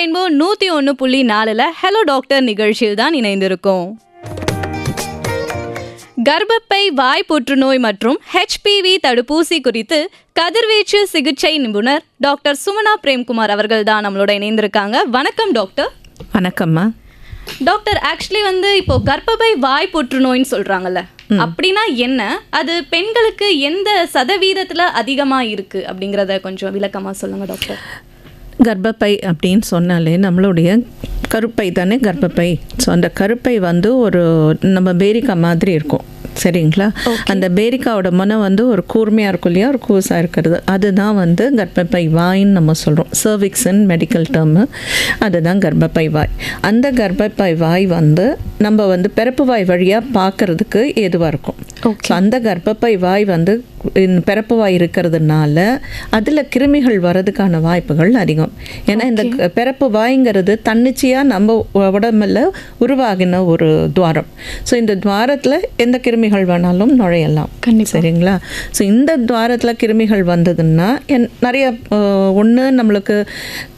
Rainbow 101.4ல hello doctor நிகழ்ச்சியில் தான் இணைந்திருக்கோம். கர்ப்பப்பை வாய் புற்றுநோய் மற்றும் HPV தடுப்பூசி குறித்து கதிர்வீச்சு சிகிச்சை நிபுணர் டாக்டர் சுமனா பிரேம்குமார் அவர்கள் தான் நம்மளோட இணைந்திருக்காங்க. வணக்கம் டாக்டர். வணக்கம்மா. டாக்டர், ஆக்சுவலி இப்போ கர்ப்பப்பை வாய் புற்றுநோய்னு சொல்றாங்கல்ல, அப்படின்னா என்ன, அது பெண்களுக்கு எந்த சதவீதத்துல அதிகமா இருக்கு அப்படிங்கறத கொஞ்சம் விளக்கமா சொல்லுங்க டாக்டர். கர்ப்பப்பை அப்படின்னு சொன்னாலே நம்மளுடைய கருப்பை தானே கர்ப்பப்பை. ஸோ அந்த கருப்பை ஒரு நம்ம பேரிக்கா மாதிரி இருக்கும், சரிங்களா? அந்த பேரிக்காவோட முனை ஒரு கூர்மையாக இருக்கும் இல்லையா, ஒரு கூசாக இருக்கிறது, அதுதான் கர்ப்பப்பை வாயின்னு நம்ம சொல்கிறோம். சர்விக்ஸ்ன்னு மெடிக்கல் டேர்மு, அதுதான் கர்ப்பப்பை வாய். அந்த கர்ப்பப்பை வாய் நம்ம பிறப்பு வாய் வழியாக பார்க்கறதுக்கு ஏதுவாக இருக்கும். ஸோ அந்த கர்ப்பப்பை வாய் பிறப்பு வாய் இருக்கிறதுனால அதில் கிருமிகள் வர்றதுக்கான வாய்ப்புகள் அதிகம். ஏன்னா இந்த பிறப்பு வாய்ங்கிறது தன்னிச்சையாக நம்ம உடம்புல உருவாகின ஒரு துவாரம். ஸோ இந்த துவாரத்தில் எந்த கிருமிகள் வேணாலும் நுழையலாம், சரிங்களா? ஸோ இந்த துவாரத்தில் கிருமிகள் வந்ததுன்னா நிறைய ஒன்று நம்மளுக்கு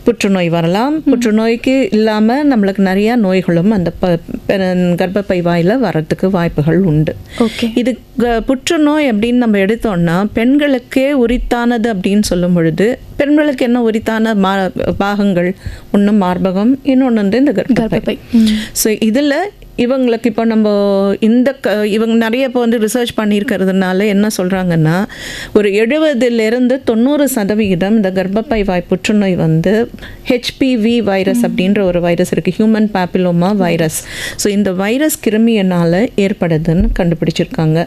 புற்றுநோய் வரலாம். புற்றுநோய்க்கு இல்லாமல் நம்மளுக்கு நிறையா நோய்களும் அந்த கர்ப்பப்பை வாயில் வர்றதுக்கு வாய்ப்புகள் உண்டு. இது புற்றுநோய் அப்படின்னு நம்ம எடுத்தோம்னா பெண்களுக்கே உரித்தானது அப்படின்னு சொல்லும் பொழுது, பெண்களுக்கு என்ன உரித்தான பாகங்கள், ஒன்று மார்பகம், இன்னொன்று இந்த கர்ப்பப்பை. ஸோ இதில் இவங்களுக்கு இப்போ நம்ம இவங்க நிறைய இப்போ ரிசர்ச் பண்ணியிருக்கிறதுனால என்ன சொல்கிறாங்கன்னா, ஒரு 70-90% இந்த கர்ப்பப்பை வாய் புற்றுநோய் HPV வைரஸ் அப்படின்ற ஒரு வைரஸ் இருக்குது, ஹியூமன் பாப்பிலோமா வைரஸ். ஸோ இந்த வைரஸ் கிருமியினால் ஏற்படுதுன்னு கண்டுபிடிச்சிருக்காங்க.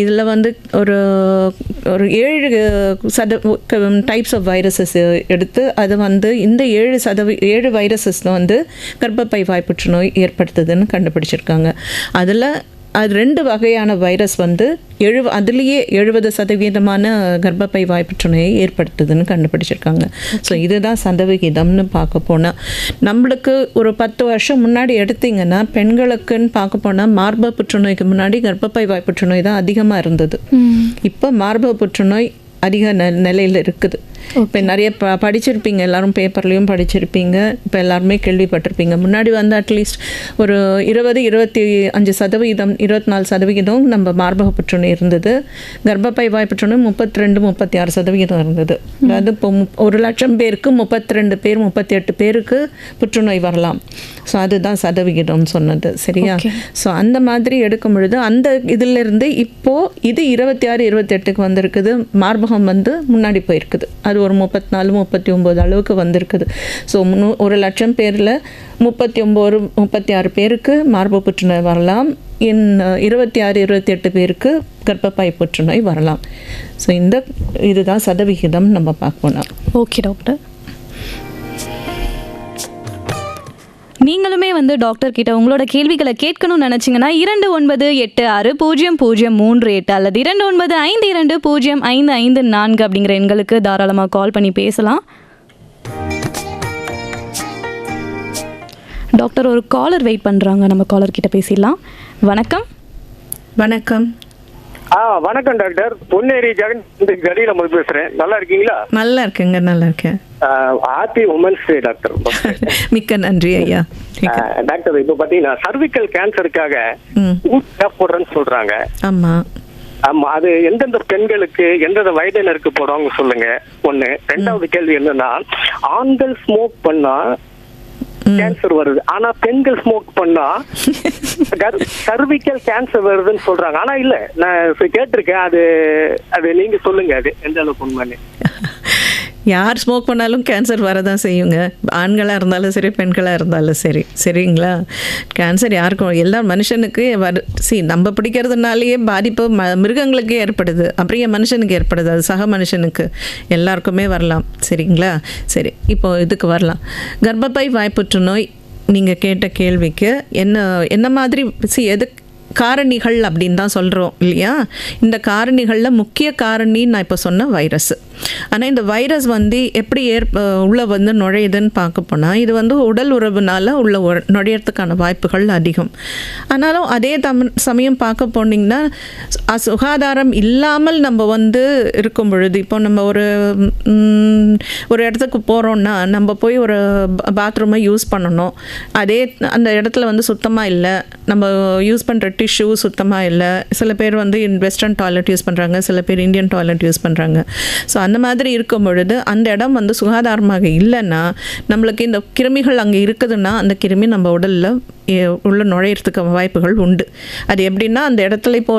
இதில் ஒரு ஒரு 7 டைப்ஸ் ஆஃப் வைரஸஸ் எடுத்து அது இந்த 7 வைரஸஸ் கர்ப்பப்பை வாய் புற்றுநோய் ஏற்படுத்துதுன்னு கண்டுபிடிச்சிருக்காங்க. அதில் அது 2 வகையான வைரஸ் அதுலேயே 70% கர்ப்பப்பை வாய் புற்றுநோயை ஏற்படுத்துதுன்னு கண்டுபிடிச்சிருக்காங்க. ஸோ இதுதான் சதவிகிதம்னு பார்க்க போனால், நம்மளுக்கு ஒரு 10 வருஷம் முன்னாடி எடுத்திங்கன்னா பெண்களுக்குன்னு பார்க்க போனால் மார்பக புற்றுநோய்க்கு முன்னாடி கர்ப்பப்பை வாய் புற்றுநோய் தான் அதிகமாக இருந்தது. இப்போ மார்பக புற்றுநோய் அதிக நிலையில் இருக்குது. இப்போ நிறைய படிச்சிருப்பீங்க, எல்லாரும் பேப்பர்லேயும் படிச்சிருப்பீங்க, இப்போ எல்லாருமே கேள்விப்பட்டிருப்பீங்க. முன்னாடி அட்லீஸ்ட் ஒரு 20-25%, 24% நம்ம மார்பக புற்றுநோய் இருந்தது. கர்ப்பப்பை வாய் புற்றுநோய் 32-36% இருந்தது. அதாவது இப்போ 1,00,000 பேருக்கு 32 பேர் 38 பேருக்கு புற்றுநோய் வரலாம். ஸோ அதுதான் சதவிகிதம் சொன்னது, சரியா? ஸோ அந்த மாதிரி எடுக்கும் பொழுது அந்த இதிலிருந்து இப்போது இது 26-28க்கு வந்திருக்குது. மார்பகம் முன்னாடி போயிருக்குது, அது ஒரு 34-39 அளவுக்கு வந்திருக்குது. ஸோ 1,00,000 பேரில் 39-36 பேருக்கு மார்பக புற்றுநோய் வரலாம். 26-28 பேருக்கு கர்ப்பப்பை புற்றுநோய் வரலாம். ஸோ இதுதான் சதவிகிதம் நம்ம பார்க்கணும். ஓகே டாக்டர், நீங்களுமே டாக்டர் கிட்ட உங்களோட கேள்விகளை கேட்கணும்னு நினச்சிங்கன்னா 29860038 அல்லது 2952055554 அப்படிங்கிற எண்களுக்கு தாராளமாக கால் பண்ணி பேசலாம். டாக்டர், ஒரு காலர் வெயிட் பண்ணுறாங்க, நம்ம காலர் கிட்ட பேசிடலாம். வணக்கம். வணக்கம். வணக்கம் டாக்டர். பொன்னேரி ஜெகன் கடியில பேசுறேன். நல்லா இருக்கீங்களா? நல்லா இருக்குங்க, நல்லா இருக்கேன். Happy women's day doctor. மிக்க நன்றி ஐயா. டாக்டர், இப்போ பாத்தீங்கன்னா சர்விக்கல் கேன்சருக்காக போடுறேன்னு சொல்றாங்க. ஆமா ஆமா, அது எந்தெந்த பெண்களுக்கு எந்தெந்த வயதினருக்கு போடுவாங்க சொல்லுங்க. ஒண்ணு. ரெண்டாவது கேள்வி என்னன்னா, ஆண்கள் ஸ்மோக் பண்ணா கேன்சர் வருது, ஆனா பெண்கள் ஸ்மோக் பண்ணா சர்விக்கல் கேன்சர் வருதுன்னு சொல்றாங்க. ஆனா இல்ல, நான் கேட்டிருக்கேன், அது நீங்க சொல்லுங்க, அது எந்த அளவுக்கு உண்மைன்னு. யார் ஸ்மோக் பண்ணாலும் கேன்சர் வரதான் செய்யுங்க, ஆண்களாக இருந்தாலும் சரி பெண்களாக இருந்தாலும் சரி, சரிங்களா? கேன்சர் யாருக்கும், எல்லா மனுஷனுக்கு நம்ம பிடிக்கிறதுனாலேயே பாதிப்பு மிருகங்களுக்கே ஏற்படுது, அப்படியே மனுஷனுக்கு ஏற்படுது, அது சக மனுஷனுக்கு எல்லாருக்குமே வரலாம், சரிங்களா? சரி, இப்போது இதுக்கு வரலாம். கர்ப்பப்பை வாய் புற்றுநோய் நீங்கள் கேட்ட கேள்விக்கு என்ன மாதிரி காரணிகள் அப்படின்னு தான் சொல்கிறோம் இல்லையா? இந்த காரணிகளில் முக்கிய காரணி நான் இப்போ சொன்ன வைரஸ். ஆனால் இந்த வைரஸ் வந்து எப்படி உள்ளே வந்து நுழையுதுன்னு பார்க்க போனால் இது வந்து உடல் உறவுனால உள்ள நுழையிறதுக்கான வாய்ப்புகள் அதிகம். ஆனாலும் அதே சமயம் பார்க்க போனீங்கன்னா சுகாதாரம் இல்லாமல் நம்ம வந்து இருக்கும் பொழுது, இப்போ நம்ம ஒரு இடத்துக்கு போகிறோன்னா நம்ம போய் ஒரு பாத்ரூமை யூஸ் பண்ணணும், அந்த இடத்துல வந்து சுத்தமாக இல்லை, நம்ம யூஸ் பண்ணுற டிஷ்யூ சுத்தமாக இல்லை. சில பேர் வந்து வெஸ்டர்ன் டாய்லெட் யூஸ் பண்ணுறாங்க, சில பேர் இந்தியன் டாய்லெட் யூஸ் பண்ணுறாங்க. ஸோ அந்த மாதிரி இருக்கும் பொழுது அந்த இடம் வந்து சுகாதாரமாக இல்லைன்னா நம்மளுக்கு இந்த கிருமிகள் அங்கே இருக்குதுன்னா அந்த கிருமி நம்ம உடலில் உள்ள நுழையிறதுக்கு வாய்ப்புகள் உண்டு. அது எப்படின்னா, அந்த இடத்துல இப்போ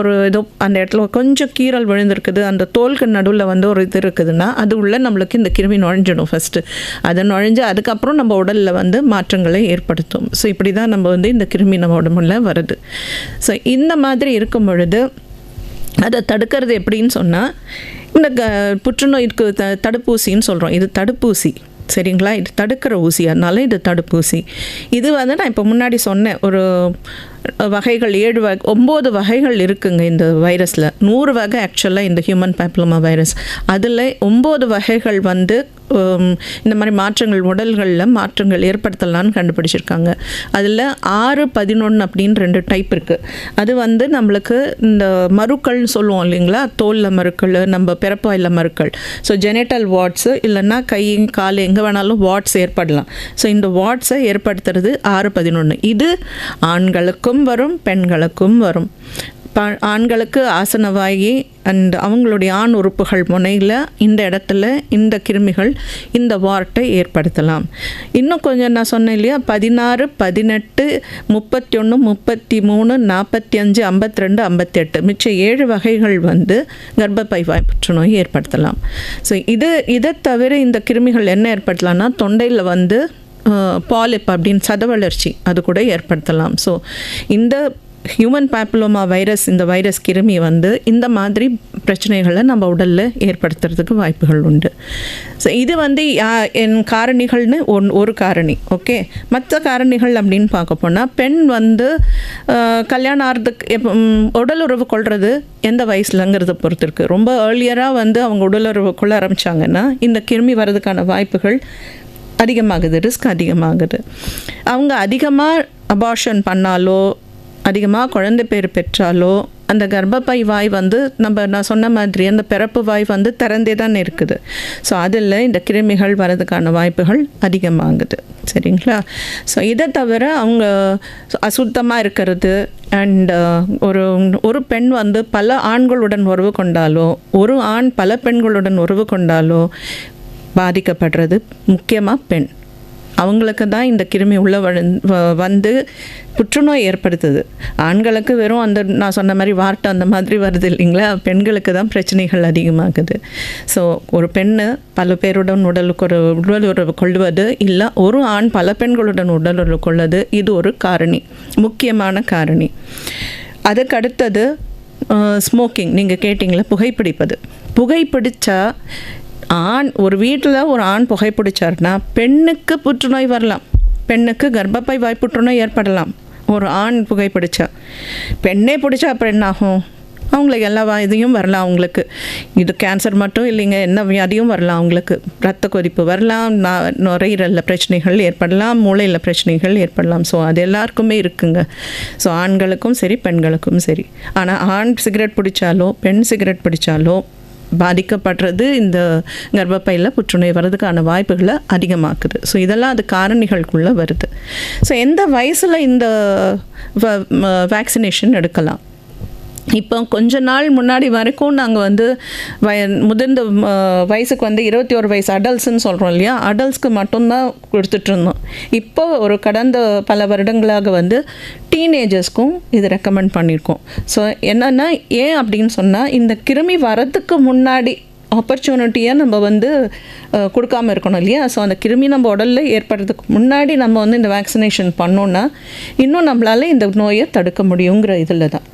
அந்த இடத்துல கொஞ்சம் கீறல் விழுந்திருக்குது, அந்த தோலுக்கு நடுவில் வந்து ஒரு இது இருக்குதுன்னா அது உள்ள நம்மளுக்கு இந்த கிருமி நுழைஞ்சிடும் ஃபஸ்ட்டு. அதை நுழைஞ்சு அதுக்கப்புறம் நம்ம உடலில் வந்து மாற்றங்களை ஏற்படுத்தும். ஸோ இப்படி தான் நம்ம வந்து இந்த கிருமி நம்ம உடம்புல வருது. ஸோ இந்த மாதிரி இருக்கும் பொழுது அதை தடுக்கிறது எப்படின்னு சொன்னால், இந்த புற்றுநோய்க்கு தடுப்பூசின்னு சொல்கிறோம். இது தடுப்பூசி, சரிங்களா? இது தடுக்கிற ஊசி, அதனால இது தடுப்பூசி. இது வந்து நான் இப்போ முன்னாடி சொன்னேன், ஒரு வகைகள் 9 வகைகள் இருக்குங்க இந்த வைரஸில். 100 வகை ஆக்சுவலாக இந்த ஹியூமன் பேப்லோமா வைரஸ். அதில் 9 வகைகள் வந்து இந்த மாதிரி மாற்றங்கள் உடல்களில் மாற்றங்கள் ஏற்படுத்தலான்னு கண்டுபிடிச்சிருக்காங்க. அதில் 6, 11 அப்படின்னு 2 டைப் இருக்குது. அது வந்து நம்மளுக்கு இந்த மருக்கள்னு சொல்லுவோம் இல்லைங்களா, தோலில் மருக்கள், நம்ம பிறப்பாயில் மருக்கள். ஸோ ஜெனட்டல் வாட்ஸு இல்லைன்னா கை கால் எங்கே வேணாலும் வாட்ஸ் ஏற்படலாம். ஸோ இந்த வாட்ஸை ஏற்படுத்துறது 6, 11. இது ஆண்களுக்கும் வரும், பெண்களுக்கும் வரும். ஆண்களுக்கு ஆசனவாயி அண்ட் அவங்களுடைய ஆண் உறுப்புகள் முனையில் இந்த இடத்துல இந்த கிருமிகள் இந்த வார்ட்டை ஏற்படுத்தலாம். இன்னும் கொஞ்சம் நான் சொன்னேன் இல்லையா, 16, 18, 31, 33, 45, 52, 58 மிச்சம் 7 வகைகள் வந்து கர்ப்பப்பை வாய் புற்றுநோய் ஏற்படுத்தலாம். ஸோ இதை தவிர இந்த கிருமிகள் என்ன ஏற்படுத்தலாம்னா, தொண்டையில் வந்து பாலிப் அப்படின்னு சத வளர்ச்சி அது கூட ஏற்படுத்தலாம். ஸோ இந்த ஹியூமன் பேப்லோமா வைரஸ், இந்த வைரஸ் கிருமி வந்து இந்த மாதிரி பிரச்சனைகளை நம்ம உடலில் ஏற்படுத்துறதுக்கு வாய்ப்புகள் உண்டு. ஸோ இது வந்து என் காரணிகள்னு ஒரு காரணி. ஓகே, மற்ற காரணிகள் அப்படின்னு பார்க்க போனால், பெண் வந்து கல்யாணம் ஆகிறதுக்கு உடல் உறவு கொள்வது எந்த வயசுலங்கிறத பொறுத்து இருக்குது. ரொம்ப ஏர்லியராக வந்து அவங்க உடல் உறவு கொள்ள ஆரம்பித்தாங்கன்னா இந்த கிருமி வர்றதுக்கான வாய்ப்புகள் அதிகமாகுது, ரிஸ்க் அதிகமாகுது. அவங்க அதிகமாக அபார்ஷன் பண்ணாலோ அதிகமாக குழந்தை பேர் பெற்றாலோ அந்த கர்ப்பப்பை வாய் வந்து நான் சொன்ன மாதிரி அந்த பிறப்பு வாய் வந்து திறந்தே தான் இருக்குது. ஸோ அதில் இந்த கிருமிகள் வரதுக்கான வாய்ப்புகள் அதிகமாகுது, சரிங்களா? ஸோ இதை தவிர அவங்க அசுத்தமாக இருக்கிறது அண்ட் ஒரு பெண் வந்து பல ஆண்களுடன் உறவு கொண்டாலோ, ஒரு ஆண் பல பெண்களுடன் உறவு கொண்டாலோ பாதிக்கப்படுறது முக்கியமாக பெண். அவங்களுக்கு தான் இந்த கிருமி உள்ள வந்து புற்றுநோய் ஏற்படுத்துது. ஆண்களுக்கு வெறும் அந்த நான் சொன்ன மாதிரி வார்த்தை அந்த மாதிரி வருது இல்லைங்களா, பெண்களுக்கு தான் பிரச்சனைகள் அதிகமாகுது. ஸோ ஒரு பெண்ணு பல பேருடன் உடல் உறவு கொள்வது இல்லை ஒரு ஆண் பல பெண்களுடன் உடல் உறவு கொள்வது, இது ஒரு காரணி, முக்கியமான காரணி. அதுக்கு அடுத்தது ஸ்மோக்கிங். நீங்கள் கேட்டிங்களா, புகைப்பிடிச்சா ஒரு வீட்டில் ஒரு ஆண் புகைப்பிடிச்சார்னா பெண்ணுக்கு புற்றுநோய் வரலாம், பெண்ணுக்கு கர்ப்பப்பை வாய் புற்றுநோய் ஏற்படலாம். ஒரு ஆண் புகைப்பிடிச்சா, பெண்ணே பிடிச்சா அப்புறம் என்ன ஆகும்? அவங்களுக்கு எல்லா இதையும் வரலாம். அவங்களுக்கு இது கேன்சர் மட்டும் இல்லைங்க, என்ன வியாதியும் வரலாம். அவங்களுக்கு ரத்த கொதிப்பு வரலாம், நுரையீரலில் பிரச்சனைகள் ஏற்படலாம், மூளையில் பிரச்சனைகள் ஏற்படலாம். ஸோ அது எல்லாருக்குமே இருக்குங்க. ஸோ ஆண்களுக்கும் சரி பெண்களுக்கும் சரி. ஆனால் ஆண் சிகரெட் பிடிச்சாலோ பெண் சிகரெட் பிடிச்சாலோ பாதிக்கப்படுறது இந்த கர்ப்பப்பையில் புற்றுநோய் வர்றதுக்கான வாய்ப்புகளை அதிகமாக்குது. ஸோ இதெல்லாம் அது காரணிகளுக்குள்ளே வருது. ஸோ எந்த வயசில் இந்த வேக்சினேஷன் எடுக்கலாம்? இப்போ கொஞ்ச நாள் முன்னாடி வரைக்கும் நாங்கள் வந்து முதிர்ந்த வயசுக்கு வந்து 21 வயசு அடல்ட்ஸ்ன்னு சொல்கிறோம் இல்லையா, அடல்ட்ஸ்க்கு மட்டும்தான் கொடுத்துட்ருந்தோம். இப்போ ஒரு கடந்த பல வருடங்களாக வந்து டீனேஜர்ஸ்க்கும் இது ரெக்கமெண்ட் பண்ணியிருக்கோம். ஸோ என்னென்னா ஏன் அப்படின்னு சொன்னால், இந்த கிருமி வரதுக்கு முன்னாடி ஆப்பர்ச்சுனிட்டியை நம்ம வந்து கொடுக்காமல் இருக்கணும் இல்லையா. ஸோ அந்த கிருமி நம்ம உடலில் ஏற்படுறதுக்கு முன்னாடி நம்ம வந்து இந்த வேக்சினேஷன் பண்ணோன்னா இன்னும் நம்மளால் இந்த நோயை தடுக்க முடியுங்கிற இதில் தான்.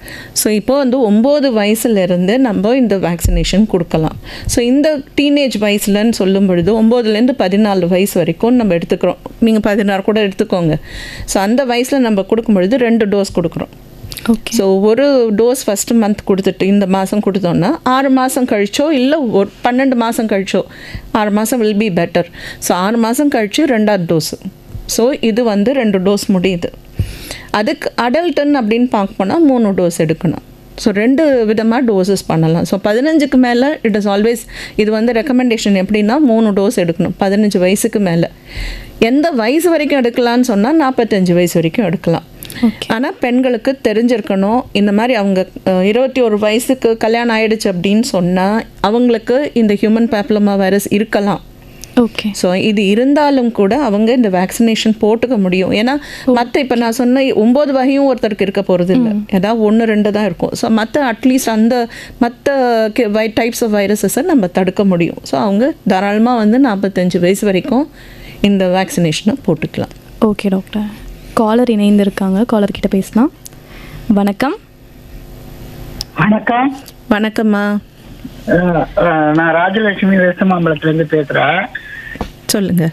ஸோ இப்போ வந்து 9 வயசுலேருந்து நம்ம இந்த வேக்சினேஷன் கொடுக்கலாம். ஸோ இந்த டீனேஜ் வயசுலன்னு சொல்லும் பொழுது 9லேருந்து 14 வயசு வரைக்கும் நம்ம எடுத்துக்கிறோம். நீங்கள் 16 கூட எடுத்துக்கோங்க. ஸோ அந்த வயசில் நம்ம கொடுக்கும் பொழுது 2 டோஸ் கொடுக்குறோம். ஓகே. ஸோ ஒரு டோஸ் ஃபஸ்ட்டு மந்த் கொடுத்துட்டு இந்த மாதம் கொடுத்தோன்னா 6 மாதம் கழிச்சோ இல்லை ஒரு 12 மாதம் கழிச்சோ 6 மாதம் வில் பி பெட்டர். ஸோ 6 மாதம் கழிச்சு 2வது டோஸு. ஸோ இது வந்து 2 டோஸ் முடியுது. அதுக்கு அடல்டன் அப்படின்னு பார்க்க போனால் 3 டோஸ் எடுக்கணும். ஸோ 2 விதமாக டோசஸ் பண்ணலாம். ஸோ 15க்கு மேலே இட் இஸ் ஆல்வேஸ் இது வந்து ரெக்கமெண்டேஷன் எப்படின்னா 3 டோஸ் எடுக்கணும் 15 வயசுக்கு மேலே. எந்த வயசு வரைக்கும் எடுக்கலான்னு சொன்னால் 45 வயசு வரைக்கும் எடுக்கலாம். ஆனால் பெண்களுக்கு தெரிஞ்சிருக்கணும், இந்த மாதிரி அவங்க 21 வயசுக்கு கல்யாணம் ஆயிடுச்சு அப்படின்னு சொன்னால் அவங்களுக்கு இந்த ஹியூமன் பேப்லோமா வைரஸ் இருக்கலாம். ஓகே. ஸோ இது இருந்தாலும் கூட அவங்க இந்த வேக்சினேஷன் போட்டுக்க முடியும். ஏன்னா மற்ற இப்போ நான் சொன்ன 9 வகையும் ஒருத்தருக்கு இருக்க போகிறது இல்லை, ஏதாவது 1-2 தான் இருக்கும். ஸோ மற்ற அட்லீஸ்ட் அந்த மற்ற டைப்ஸ் ஆஃப் வைரஸஸை நம்ம தடுக்க முடியும். ஸோ அவங்க தாராளமாக வந்து 45 வயசு வரைக்கும் இந்த வேக்சினேஷனை போட்டுக்கலாம். Okay doctor. காலர் இணைந்திருக்காங்க, காலர் கிட்ட பேசலாம். வணக்கம். வணக்கம். வணக்கம்மா. நான் ராஜலட்சுமி வேசமாம்பலத்துலேருந்து பேசுகிறேன். சொல்லுங்க.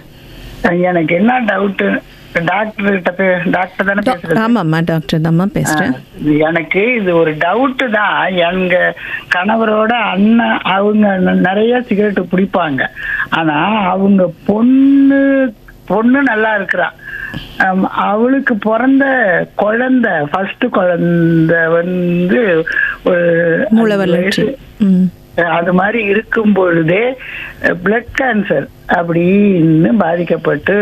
எனக்கு என்ன டவுட்டு, டாக்டர் தானே பேசுகிறேன்? ஆமாம்மா, டாக்டர் தான்மா பேசுகிறேன். எனக்கு இது ஒரு டவுட்டு தான். எங்க கணவரோட அண்ணன் அவங்க நிறைய சிகரெட்டு பிடிப்பாங்க. ஆனா அவங்க பொண்ணு நல்லா இருக்கிறா. அவளுக்கு பிறந்த குழந்தை ஃபர்ஸ்ட் குழந்தை வந்து ஒரு அது மாதிரி இருக்கும் பொழுதே பிளட் கேன்சர் அப்படின்னு பாதிக்கப்பட்டு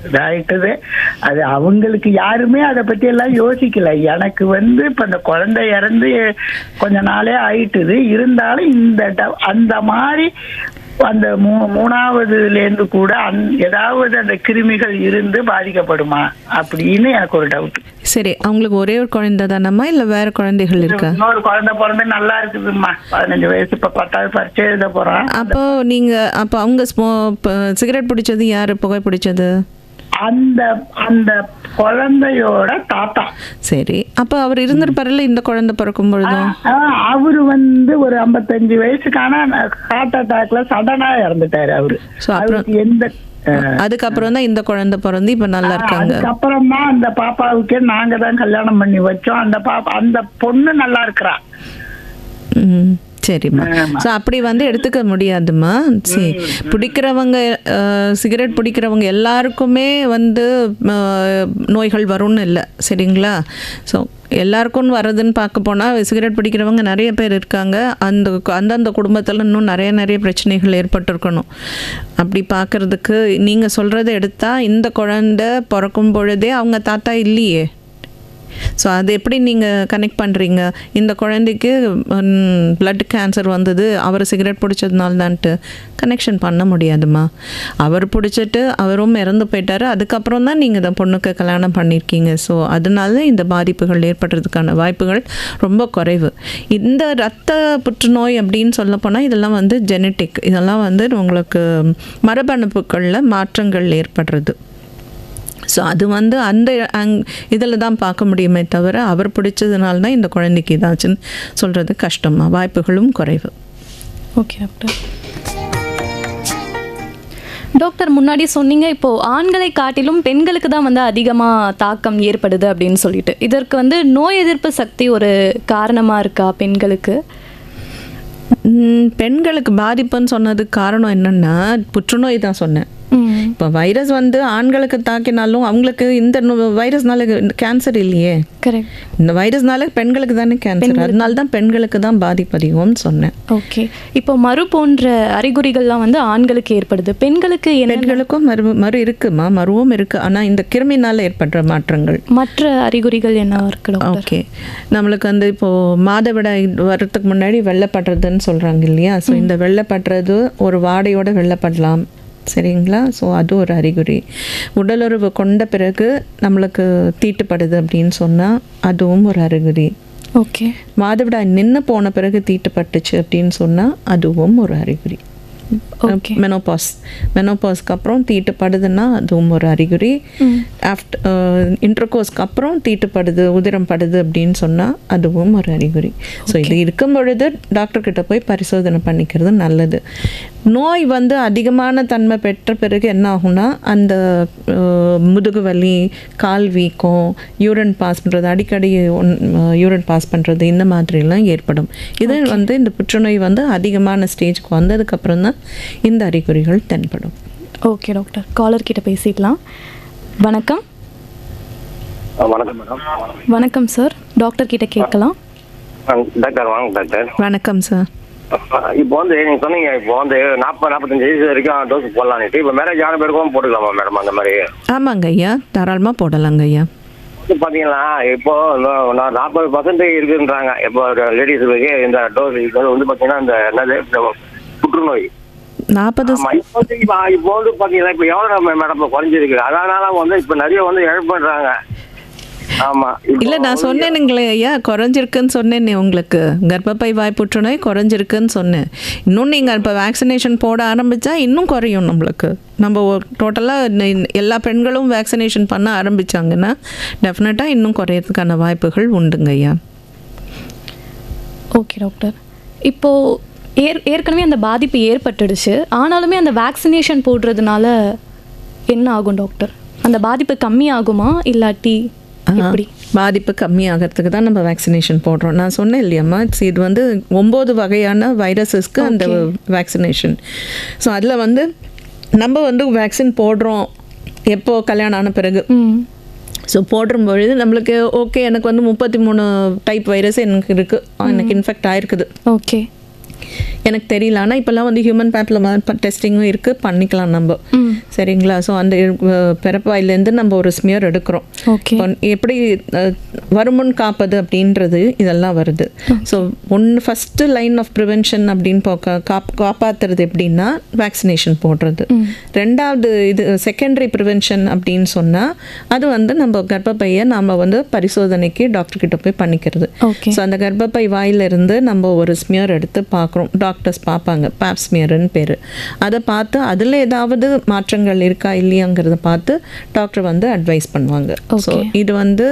இதாயிட்டது. அது அவங்களுக்கு யாருமே அதை பத்தி எல்லாம் யோசிக்கல. எனக்கு வந்து இப்ப அந்த குழந்தை இறந்து கொஞ்ச நாளே ஆயிட்டுது. இருந்தாலும் அந்த மாதிரி அந்த 3வதுலேருந்து கூட ஏதாவது அந்த கிருமிகள் இருந்து பாதிக்கப்படுமா அப்படின்னு எனக்கு ஒரு டவுட். சரி, அவங்களுக்கு ஒரே ஒரு குழந்தை தானம்மா இல்லை வேற குழந்தைகள் இருக்கா? இன்னொரு குழந்தை பிறந்து நல்லா இருக்குதும்மா. 15 வயசு, இப்ப 10வது பரீட்சை எழுத போறான். அப்போ அவங்க சிகரெட் பிடிச்சது யாரு? புகை பிடிச்சது அந்த குழந்தையோட தாத்தா. சரி, அப்ப அவர் இருந்திருப்பாருல்ல இந்த குழந்தை பிறக்கும் பொழுதும்? அவரு வந்து ஒரு 55 வயசுக்கான ஹார்ட் அட்டாக்ல சடனா இறந்துட்டாரு அவரு. அதுக்கப்புறம் தான் இந்த குழந்தை பிறந்து இப்ப நல்லா இருக்காங்க. அதுக்கப்புறம் தான் அந்த பாப்பாவுக்கே நாங்க தான் கல்யாணம் பண்ணி வச்சோம். அந்த பொண்ணு நல்லா இருக்கிறா. சரிம்மா. ஸோ அப்படி வந்து எடுத்துக்க முடியாதும்மா. சரி, பிடிக்கிறவங்க சிகரெட் பிடிக்கிறவங்க எல்லாருக்குமே வந்து நோய்கள் வரும்னு இல்லை, சரிங்களா? ஸோ எல்லாருக்கும் வர்றதுன்னு பார்க்க போனால் சிகரெட் பிடிக்கிறவங்க நிறைய பேர் இருக்காங்க. அந்தந்த குடும்பத்தில் இன்னும் நிறைய பிரச்சனைகள் ஏற்பட்டிருக்கணும். அப்படி பார்க்குறதுக்கு நீங்கள் சொல்கிறத எடுத்தால் இந்த குழந்தை பிறக்கும் பொழுதே அவங்க தாத்தா இல்லையே. ஸோ அது எப்படி நீங்கள் கனெக்ட் பண்ணுறீங்க? இந்த குழந்தைக்கு பிளட் கேன்சர் வந்தது அவர் சிகரெட் பிடிச்சதுனால தான்ட்டு கனெக்ஷன் பண்ண முடியாதுமா. அவர் பிடிச்சிட்டு அவரும் இறந்து போயிட்டார். அதுக்கப்புறம் தான் நீங்கள் இந்த பொண்ணுக்கு கல்யாணம் பண்ணியிருக்கீங்க. ஸோ அதனால இந்த பாதிப்புகள் ஏற்படுறதுக்கான வாய்ப்புகள் ரொம்ப குறைவு. இந்த இரத்த புற்றுநோய் அப்படின்னு சொல்ல போனால் இதெல்லாம் வந்து ஜெனட்டிக், இதெல்லாம் வந்து உங்களுக்கு மரபணுப்புகளில் மாற்றங்கள் ஏற்படுறது. ஸோ அது வந்து அந்த இதில் தான் பார்க்க முடியுமே தவிர அவர் பிடிச்சதுனால தான் இந்த குழந்தைக்கு இதாச்சுன்னு சொல்கிறது கஷ்டமாக, வாய்ப்புகளும் குறைவு. Okay doctor. டாக்டர், முன்னாடி சொன்னீங்க இப்போது ஆண்களை காட்டிலும் பெண்களுக்கு தான் வந்து அதிகமாக தாக்கம் ஏற்படுது அப்படின்னு சொல்லிட்டு, இதற்கு வந்து நோய் எதிர்ப்பு சக்தி ஒரு காரணமாக இருக்கா பெண்களுக்கு? பெண்களுக்கு பாதிப்புன்னு சொன்னதுக்கு காரணம் என்னென்னா புற்றுநோய் தான் சொன்னேன். இப்போ வைரஸ் வந்து ஆண்களுக்கு தாக்கினாலும் அவங்களுக்கு இந்த வைரஸ்னால கேன்சர் இல்லையே. கரெக்ட். இந்த வைரஸ்னால பெண்களுக்கு தானே கேன்சர், அதனால தான் பெண்களுக்கு தான் பாதிப்பு அதிகம்னு சொன்னேன். ஓகே. இப்போ மறு போன்ற அறிகுறிகள்லாம் வந்து ஆண்களுக்கு ஏற்படுது, பெண்களுக்கு பெண்களுக்கும் மறு இருக்குமா? மருவும் இருக்குது. ஆனால் இந்த கிருமினால ஏற்படுற மாற்றங்கள், மற்ற அறிகுறிகள் என்ன இருக்கு? ஓகே, நம்மளுக்கு வந்து இப்போது மாதவிடாய் வர்றதுக்கு முன்னாடி வெள்ளைப்படுறதுன்னு சொல்கிறாங்க இல்லையா? ஸோ இந்த வெள்ளைப்படுறது ஒரு வாடையோட வெள்ளைப்படலாம், சரிங்களா? ஸோ அது ஒரு அறிகுறி. உடலுறவு கொண்ட பிறகு நம்மளுக்கு தீட்டுப்படுது அப்படின்னு சொன்னால் அதுவும் ஒரு அறிகுறி. ஓகே. மாதவிடாய் நின்று போன பிறகு தீட்டுப்பட்டுச்சு அப்படின்னு சொன்னால் அதுவும் ஒரு அறிகுறி. Okay. மெனோபாஸ்க்கு அப்புறம் தீட்டுப்படுதுன்னா அதுவும் ஒரு அறிகுறி. ஆஃப்டர் இன்டர்கோர்ஸ்க்கு அப்புறம் தீட்டுப்படுது, உதிரம் படுது அப்படின்னு சொன்னால் அதுவும் ஒரு அறிகுறி. ஸோ இது இருக்கும் பொழுது டாக்டர்கிட்ட போய் பரிசோதனை பண்ணிக்கிறது நல்லது. நோய் வந்து அதிகமான தன்மை பெற்ற பிறகு என்ன ஆகும்னா அந்த முதுகு வலி, கால் வீக்கம், யூரின் பாஸ் பண்ணுறது, அடிக்கடி யூரின் பாஸ் பண்ணுறது, இந்த மாதிரிலாம் ஏற்படும். இது வந்து இந்த புற்றுநோய் வந்து அதிகமான ஸ்டேஜ்க்கு வந்ததுக்கப்புறம் தான் இந்த அறிகுறிகள் தென்படும். ஓகே டாக்டர், காலர் கிட்ட பேசிடலாம். வணக்கம். வணக்கம் மேடம். வணக்கம் சார், டாக்டர் கிட்ட கேட்கலாம். டாக்டர் வாங்க டாக்டர். வணக்கம் சார். இப்போ வந்து நீங்க சொன்னீங்க, இப்போ வந்து 40-45 வயசு வரைக்கும் டோஸ் போடலான்ட்டு. இப்போ மேரேஜ் ஆன பேருக்கும் போட்டுக்கலாமா மேடம் அந்த மாதிரி? ஆமாங்க ஐயா, தாராளமாக போடலாங்க ஐயா. பாத்தீங்கன்னா இப்போ 40% இருக்குன்றாங்க. இப்போ லேடிஸுக்கு இந்த டோஸ் வந்து பாத்தீங்கன்னா இந்த என்னது புற்றுநோய் 40 இப்போ வந்து பாத்தீங்கன்னா இப்போ எவ்வளவு மேடம் குறைஞ்சிருக்கு? அதனால வந்து இப்போ நிறைய வந்து இழப்படுறாங்க. ஆமா, இல்லை நான் சொன்னேனுங்களே ஐயா, குறைஞ்சிருக்குன்னு சொன்னேன்னே உங்களுக்கு. கர்ப்பப்பை வாய் புற்றுநோய் குறைஞ்சிருக்குன்னு சொன்னேன். இன்னும் நீங்கள் இப்போ வேக்சினேஷன் போட ஆரம்பித்தா இன்னும் குறையும் நம்மளுக்கு. நம்ம டோட்டலாக எல்லா பெண்களும் வேக்சினேஷன் பண்ண ஆரம்பித்தாங்கன்னா டெஃபினட்டாக இன்னும் குறையிறதுக்கான வாய்ப்புகள் உண்டுங்க ஐயா. ஓகே டாக்டர், இப்போது ஏற்கனவே அந்த பாதிப்பு ஏற்பட்டுடுச்சு, ஆனாலுமே அந்த வேக்சினேஷன் போடுறதுனால என்ன ஆகும் டாக்டர்? அந்த பாதிப்பு கம்மியாகுமா இல்லாட்டி எப்படி? பாதிப்பு கம்மியாகிறதுக்கு தான் நம்ம வேக்சினேஷன் போடுறோம். நான் சொன்னேன் இல்லையம்மா, இது வந்து 9 வகையான வைரஸஸ்க்கு அந்த வேக்சினேஷன். ஸோ அதில் வந்து நம்ம வந்து வேக்சின் போடுறோம் எப்போ கல்யாணம் ஆன பிறகு. ஸோ போடுறும் பொழுது நம்மளுக்கு ஓகே, எனக்கு வந்து 33 டைப் வைரஸ் எனக்கு இருக்குது, எனக்கு இன்ஃபெக்ட் ஆகிருக்குது, ஓகே எனக்கு தெரியல. ஆனால் இப்போல்லாம் வந்து ஹியூமன் பேப்லமா டெஸ்டிங்கும் இருக்குது, பண்ணிக்கலாம் நம்ம. சரிங்களா? ஸோ அந்த பிறப்பாயிலேருந்து நம்ம ஒரு ஸ்மியர் எடுக்கிறோம். ஓகே, எப்படி வருமுன் காப்பது அப்படின்றது இதெல்லாம் வருது. So first line of prevention அப்படின்னு காப்பாற்றுறது எப்படின்னா வேக்சினேஷன் போடுறது. ரெண்டாவது இது செகண்டரி ப்ரிவென்ஷன் அப்படின்னு சொன்னால் அது வந்து நம்ம கர்ப்பப்பையை நம்ம வந்து பரிசோதனைக்கு டாக்டர்கிட்ட போய் பண்ணிக்கிறது. ஸோ அந்த கர்ப்பப்பை வாயிலிருந்து நம்ம ஒரு ஸ்மியர் எடுத்து பார்க்குறோம், டாக்டர்ஸ் பார்ப்பாங்க, பேப் ஸ்மியர்னு பேர். அதை பார்த்து அதில் ஏதாவது மாற்றங்கள் இருக்கா இல்லையாங்கிறத பார்த்து டாக்டர் வந்து அட்வைஸ் பண்ணுவாங்க. ஸோ இது வந்து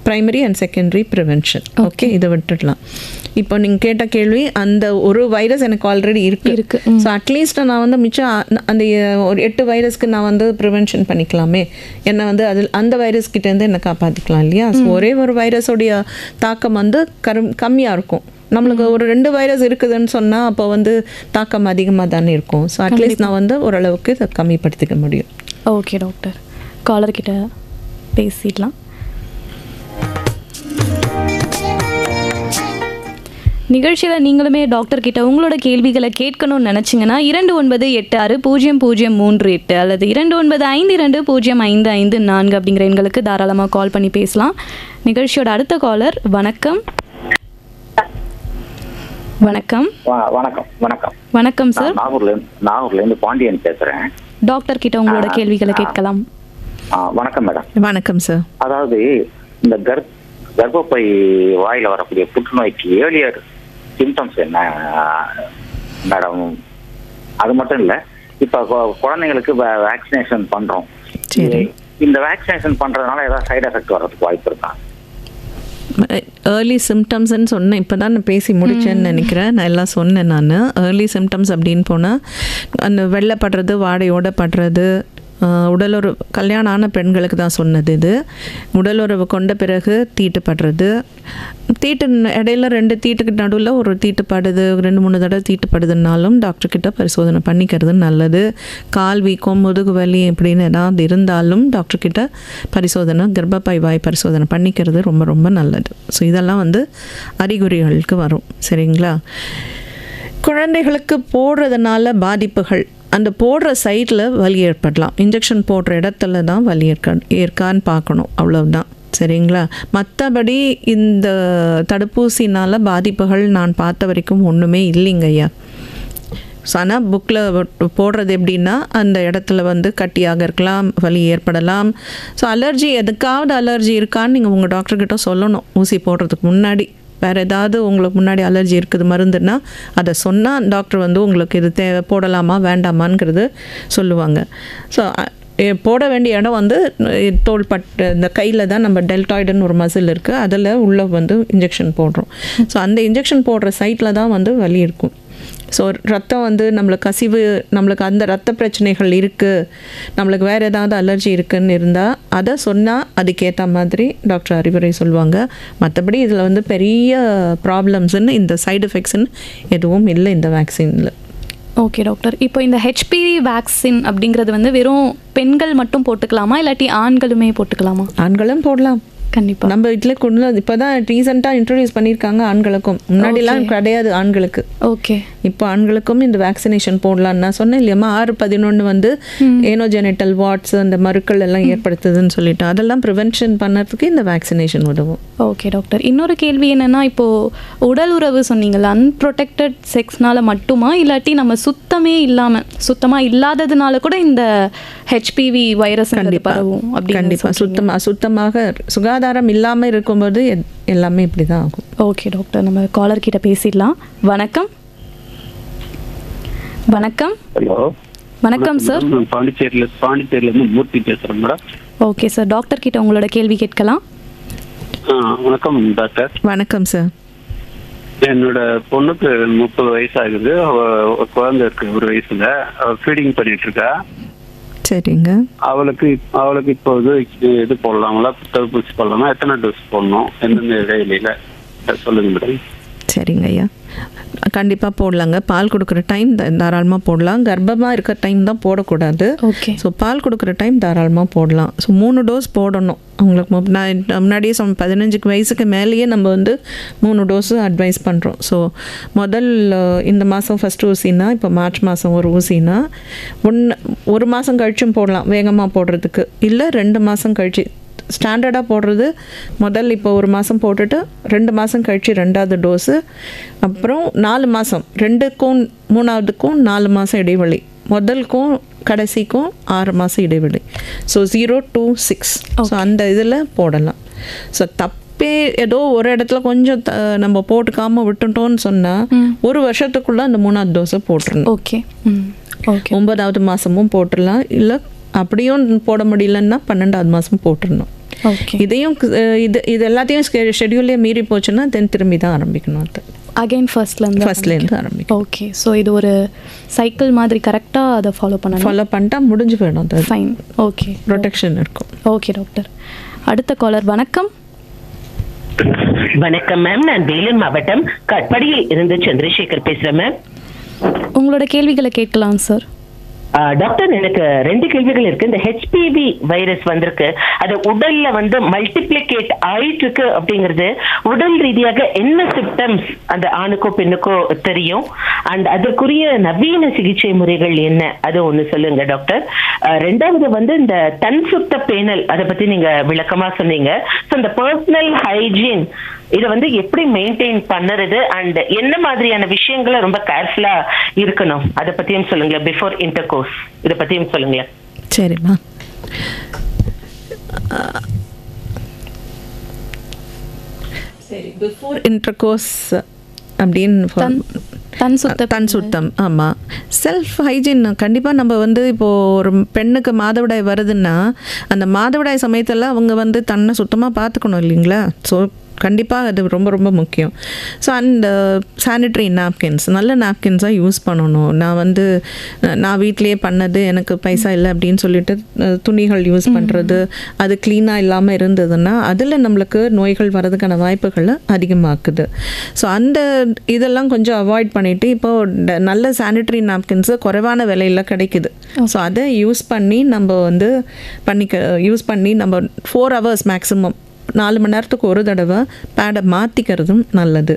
primary and secondary prevention. Okay, இதை விட்டுடலாம். இப்போ நீங்கள் கேட்ட கேள்வி, அந்த ஒரு வைரஸ் எனக்கு ஆல்ரெடி இருக்கு. ஸோ அட்லீஸ்ட் நான் வந்து மிச்சம் அந்த ஒரு 8 வைரஸ்க்கு நான் வந்து ப்ரிவென்ஷன் பண்ணிக்கலாமே, என்னை வந்து அந்த வைரஸ்கிட்டேருந்து என்னை காப்பாற்றிக்கலாம் இல்லையா? ஸோ ஒரே ஒரு வைரஸோடைய தாக்கம் வந்து கம்மியாக இருக்கும். நம்மளுக்கு ஒரு 2 வைரஸ் இருக்குதுன்னு சொன்னால் அப்போ வந்து தாக்கம் அதிகமாக தானே இருக்கும். ஸோ அட்லீஸ்ட் நான் வந்து ஓரளவுக்கு இதை கம்மிப்படுத்திக்க முடியும். ஓகே டாக்டர், காலர்கிட்ட பேசிடலாம். நிகழ்ச்சியில் நீங்களுமே டாக்டர் கிட்ட உங்களோட கேள்விகளை கேட்கணும்னு நினச்சிங்கன்னா 29860038 அல்லது 2952055554 அப்படிங்கிற எண்களுக்கு தாராளமாக கால் பண்ணி பேசலாம். நிகழ்ச்சியோட அடுத்த காலர். வணக்கம். வணக்கம். வணக்கம். வணக்கம். வணக்கம் சார். நாகூர்லேருந்து பாண்டியன் பேசுகிறேன். டாக்டர் கிட்ட உங்களோட கேள்விகளை கேட்கலாம். வணக்கம் மேடம். வணக்கம் சார். அதாவது இந்த கர்ப்பப்பை வாயில வரக்கூடிய புற்றுநோய்க்கு ஏர்லியர் சிம்டம்ஸ் என்ன மேடம்? அது மட்டும் இல்லை, இப்போ குழந்தைங்களுக்கு வேக்சினேஷன் பண்ணுறோம். இந்த வேக்சினேஷன் பண்ணுறதுனால ஏதாவது சைடு எஃபெக்ட் வர்றதுக்கு வாய்ப்பு இருக்கா? ஏர்லி சிம்டம்ஸ்ன்னு சொன்னேன், இப்போ தான் நான் பேசி முடிச்சேன்னு நினைக்கிறேன். நான் எல்லாம் சொன்னேன். நான் ஏர்லி சிம்டம்ஸ் அப்படின்னு போனால் அந்த வெள்ளைப்படுறது, வாடையோட படுறது, உடலுறவு கல்யாணம் ஆன பெண்களுக்கு தான் சொன்னது இது. உடலுறவு கொண்ட பிறகு தீட்டுப்படுறது, தீட்டு இடையில 2 தீட்டுக்கு நடுவில் ஒரு தீட்டுப்படுது, 2-3 தடவை தீட்டுப்படுதுனாலும் டாக்டர்கிட்ட பரிசோதனை பண்ணிக்கிறது நல்லது. கால் வீக்கம், முதுகு வலி இப்படின்னு ஏதாவது இருந்தாலும் டாக்டர்கிட்ட பரிசோதனை, கர்ப்பப்பை வாய் பரிசோதனை பண்ணிக்கிறது ரொம்ப ரொம்ப நல்லது. ஸோ இதெல்லாம் வந்து அறிகுறிகளுக்கு வரும். சரிங்களா? குழந்தைகளுக்கு போடுறதுனால பாதிப்புகள், அந்த போடுற சைட்டில் வலி ஏற்படலாம். இன்ஜெக்ஷன் போடுற இடத்துல தான் வலி இருக்கான்னு பார்க்கணும், அவ்வளவுதான். சரிங்களா? மற்றபடி இந்த தடுப்பூசினால் பாதிப்புகள் நான் பார்த்த வரைக்கும் ஒன்றுமே இல்லைங்க ஐயா. ஆனால் புக்கில் போடுறது எப்படின்னா அந்த இடத்துல வந்து கட்டியாக இருக்கலாம், வலி ஏற்படலாம். ஸோ அலர்ஜி, எதுக்காவது அலர்ஜி இருக்கான்னு நீங்கள் உங்கள் டாக்டர்கிட்ட சொல்லணும் ஊசி போடுறதுக்கு முன்னாடி. வேறு ஏதாவது உங்களுக்கு முன்னாடி அலர்ஜி இருக்குது மருந்துன்னா அதை சொன்னால் டாக்டர் வந்து உங்களுக்கு இது போடலாமா வேண்டாமாங்கிறது சொல்லுவாங்க. ஸோ போட வேண்டிய இடம் வந்து தோள்பட்டு இந்த கையில் தான் நம்ம டெல்டாய்டுன்னு ஒரு மசில் இருக்குது, அதில் உள்ளே வந்து இன்ஜெக்ஷன் போடுறோம். ஸோ அந்த இன்ஜெக்ஷன் போடுற சைட்டில் தான் வந்து வலி இருக்கும். ஸோ ரத்தம் வந்து நம்மளுக்கு கசிவு, நம்மளுக்கு அந்த ரத்த பிரச்சனைகள் இருக்குது, நம்மளுக்கு வேறு ஏதாவது அலர்ஜி இருக்குதுன்னு இருந்தால் அதை சொன்னால் அதுக்கேற்ற மாதிரி டாக்டர் அறிவுரை சொல்லுவாங்க. மற்றபடி இதில் வந்து பெரிய ப்ராப்ளம்ஸ்ன்னு இந்த சைடு எஃபெக்ட்ஸ்ன்னு எதுவும் இல்லை இந்த வேக்சினில். ஓகே டாக்டர், இப்போ இந்த ஹெச்பிவி வேக்சின் அப்படிங்கிறது வந்து வெறும் பெண்கள் மட்டும் போட்டுக்கலாமா இல்லாட்டி ஆண்களுமே போட்டுக்கலாமா? ஆண்களும் போடலாம் கண்டிப்பாக. நம்ம வீட்டில் கொண்டு இப்போ தான் ரீசெண்டாக இன்ட்ரடியூஸ் பண்ணியிருக்காங்க ஆண்களுக்கும், முன்னாடிலாம் கிடையாது ஆண்களுக்கு. ஓகே, இப்போ ஆண்களுக்கும் இந்த வேக்சினேஷன் போடலான்னு நான் சொன்னேன் இல்லையம்மா. 6-11 வந்து ஏனோஜெனிட்டல் வாட்ஸ் அந்த மருக்கள் எல்லாம் ஏற்படுத்துதுன்னு சொல்லிட்டு அதெல்லாம் ப்ரிவென்ஷன் பண்ணுறதுக்கு இந்த வேக்சினேஷன் உதவும். ஓகே டாக்டர், இன்னொரு கேள்வி என்னென்னா, இப்போது உடல் உறவு சொன்னீங்கள்ல, அன்ப்ரொடெக்டட் செக்ஸ்னால மட்டுமா இல்லாட்டி நம்ம சுத்தமாக இல்லாததுனால கூட இந்த ஹெச்பிவி வைரஸ் பரவும்? கண்டிப்பாக சுத்தமாக சுகாதாரம் இல்லாமல் இருக்கும்போது எல்லாமே இப்படி தான் ஆகும். ஓகே டாக்டர், நம்ம காலர் கிட்ட பேசிடலாம். வணக்கம். வணக்கம். ஹலோ, வணக்கம் சார். பாண்டிச்சேரியிலேருந்து மூர்த்தி பேசுகிறேன் மேடம். ஓகே சார், டாக்டர் கிட்ட உங்களோட கேள்வி கேட்கலாம். வணக்கம் டாக்டர். வணக்கம் சார். என்னோட பொண்ணுக்கு 30 வயசு ஆகுது. அவ குழந்தை இருக்கு 1 வயசுல. அவ ஃபீடிங் பண்ணிட்டு இருக்கா. சரிங்க. அவளுக்கு இப்போ இது போடலாங்களா, தடுப்பூசி போடலாமா, எத்தனை டோஸ் போடணும், எந்தெந்த இடையில சொல்லுங்க மேடம். சரிங்க ஐயா, கண்டிப்பாக போடலாங்க. பால் கொடுக்குற டைம் தாராளமாக போடலாம். கர்ப்பமாக இருக்கிற டைம் தான் போடக்கூடாது. ஓகே. ஸோ பால் கொடுக்குற டைம் தாராளமாக போடலாம். ஸோ 3 டோஸ் போடணும் அவங்களுக்கு. நான் முன்னாடியே 15 வயசுக்கு மேலேயே நம்ம வந்து 3 டோஸு அட்வைஸ் பண்ணுறோம். ஸோ முதல் இந்த மாதம் ஃபஸ்ட்டு ஊசினா, இப்போ மார்ச் மாதம் ஒரு ஊசினா 1 மாதம் கழிச்சும் போடலாம் வேகமாக போடுறதுக்கு, இல்லை 2 மாதம் கழிச்சு. ஸ்டாண்டர்டாக போடுறது முதல் இப்போ 1 மாதம் போட்டுட்டு 2 மாதம் கழிச்சு 2வது டோஸு, அப்புறம் 4 மாதம் 2க்கும் 3வதுக்கும் 4 மாதம் இடைவெளி, முதலுக்கும் கடைசிக்கும் 6 மாதம் இடைவெளி. So 0 to 6. ஸோ அந்த இதில் போடலாம். ஸோ தப்பே ஏதோ ஒரு இடத்துல கொஞ்சம் நம்ம போட்டுக்காமல் விட்டுட்டோன்னு சொன்னால் 1 வருஷத்துக்குள்ளே அந்த 3வது டோஸை போட்டுருணும். ஓகே. ஓகே. 9வது மாதமும் போட்டுடலாம், இல்லை அப்படியும் போட முடியலன்னா 12வது மாதம் போட்டுடணும். இதையும் இது எல்லாத்தையும் ஷெட்யூல்லே மீறி போச்சுன்னா திரும்பி தான் ஆரம்பிக்கணும். அது அகைன் ஃபர்ஸ்ட்லேருந்து ஆரம்பிக்கும். ஓகே. ஸோ இது ஒரு சைக்கிள் மாதிரி கரெக்டாக அதை ஃபாலோ பண்ணிட்டா முடிஞ்சு போயிடும். அது ஃபைன். ஓகே, ப்ரொடெக்ஷன் இருக்கும். Okay doctor. அடுத்த காலர். வணக்கம். வணக்கம் மேம், நான் வேலூர் மாவட்டம் கட்படியில் இருந்து சந்திரசேகர் பேசுறேன் மேம். உங்களோட கேள்விகளை கேட்கலாம் சார். டாக்டர், எனக்கு 2 கேள்விகள் இருக்கு. இந்த ஹெச்பிவி வைரஸ் வந்திருக்கு, அது உடல்ல மல்டிப்ளிகேட் ஆயிட்டு இருக்கு அப்படிங்கிறது உடல் ரீதியாக என்ன சிம்டம்ஸ் அந்த ஆணுக்கோ பெண்ணுக்கோ தெரியும், அண்ட் அதற்குரிய நவீன சிகிச்சை முறைகள் என்ன, அது ஒண்ணு சொல்லுங்க டாக்டர். 2வது இந்த தன் சுத்த பேணல், அதை பத்தி நீங்க விளக்கமா சொன்னீங்க. ஸோ இந்த பர்சனல் ஹைஜீன் இதை எப்படி மெயின்டைன் பண்ணுறது, அண்ட் என்ன மாதிரியான விஷயங்களை ரொம்ப கேர்ஃபுல்லா இருக்கணும், அதை பத்தியும் சொல்லுங்க. பிஃபோர் இன்டர்கோர்ஸ் இதை பத்தியும் சொல்லுங்களேன். சரிம்மா. சரி, பிஃபோர் இன்டர்கோர்ஸ் அப்படின்னு தன் சுத்தம். ஆமாம், செல்ஃப் ஹைஜீன் கண்டிப்பாக நம்ம இப்போது ஒரு பெண்ணுக்கு மாதவிடாய் வருதுன்னா அந்த மாதவிடாய் சமயத்தில் அவங்க தன்னை சுத்தமாக பார்த்துக்கணும் இல்லைங்களா. ஸோ கண்டிப்பாக அது ரொம்ப ரொம்ப முக்கியம். ஸோ அண்ட் சானிட்ரி நாப்கின்ஸ், நல்ல நாப்கின்ஸாக யூஸ் பண்ணணும். நான் வீட்லேயே பண்ணது, எனக்கு பைசா இல்லை அப்படின்னு சொல்லிட்டு துணிகள் யூஸ் பண்ணுறது, அது க்ளீனாக இல்லாமல் இருந்ததுன்னா அதில் நம்மளுக்கு நோய்கள் வர்றதுக்கான வாய்ப்புகள் அதிகமாக்குது. ஸோ அந்த இதெல்லாம் கொஞ்சம் அவாய்ட் பண்ணிவிட்டு இப்போது நல்ல சானிட்ரி நாப்கின்ஸு குறைவான விலையில் கிடைக்குது. ஸோ அதை யூஸ் பண்ணி நம்ம யூஸ் பண்ணி நம்ம 4 hours மேக்ஸிமம் 4 மணி நேரத்துக்கு ஒரு தடவை பேடை மாற்றிக்கிறதும் நல்லது.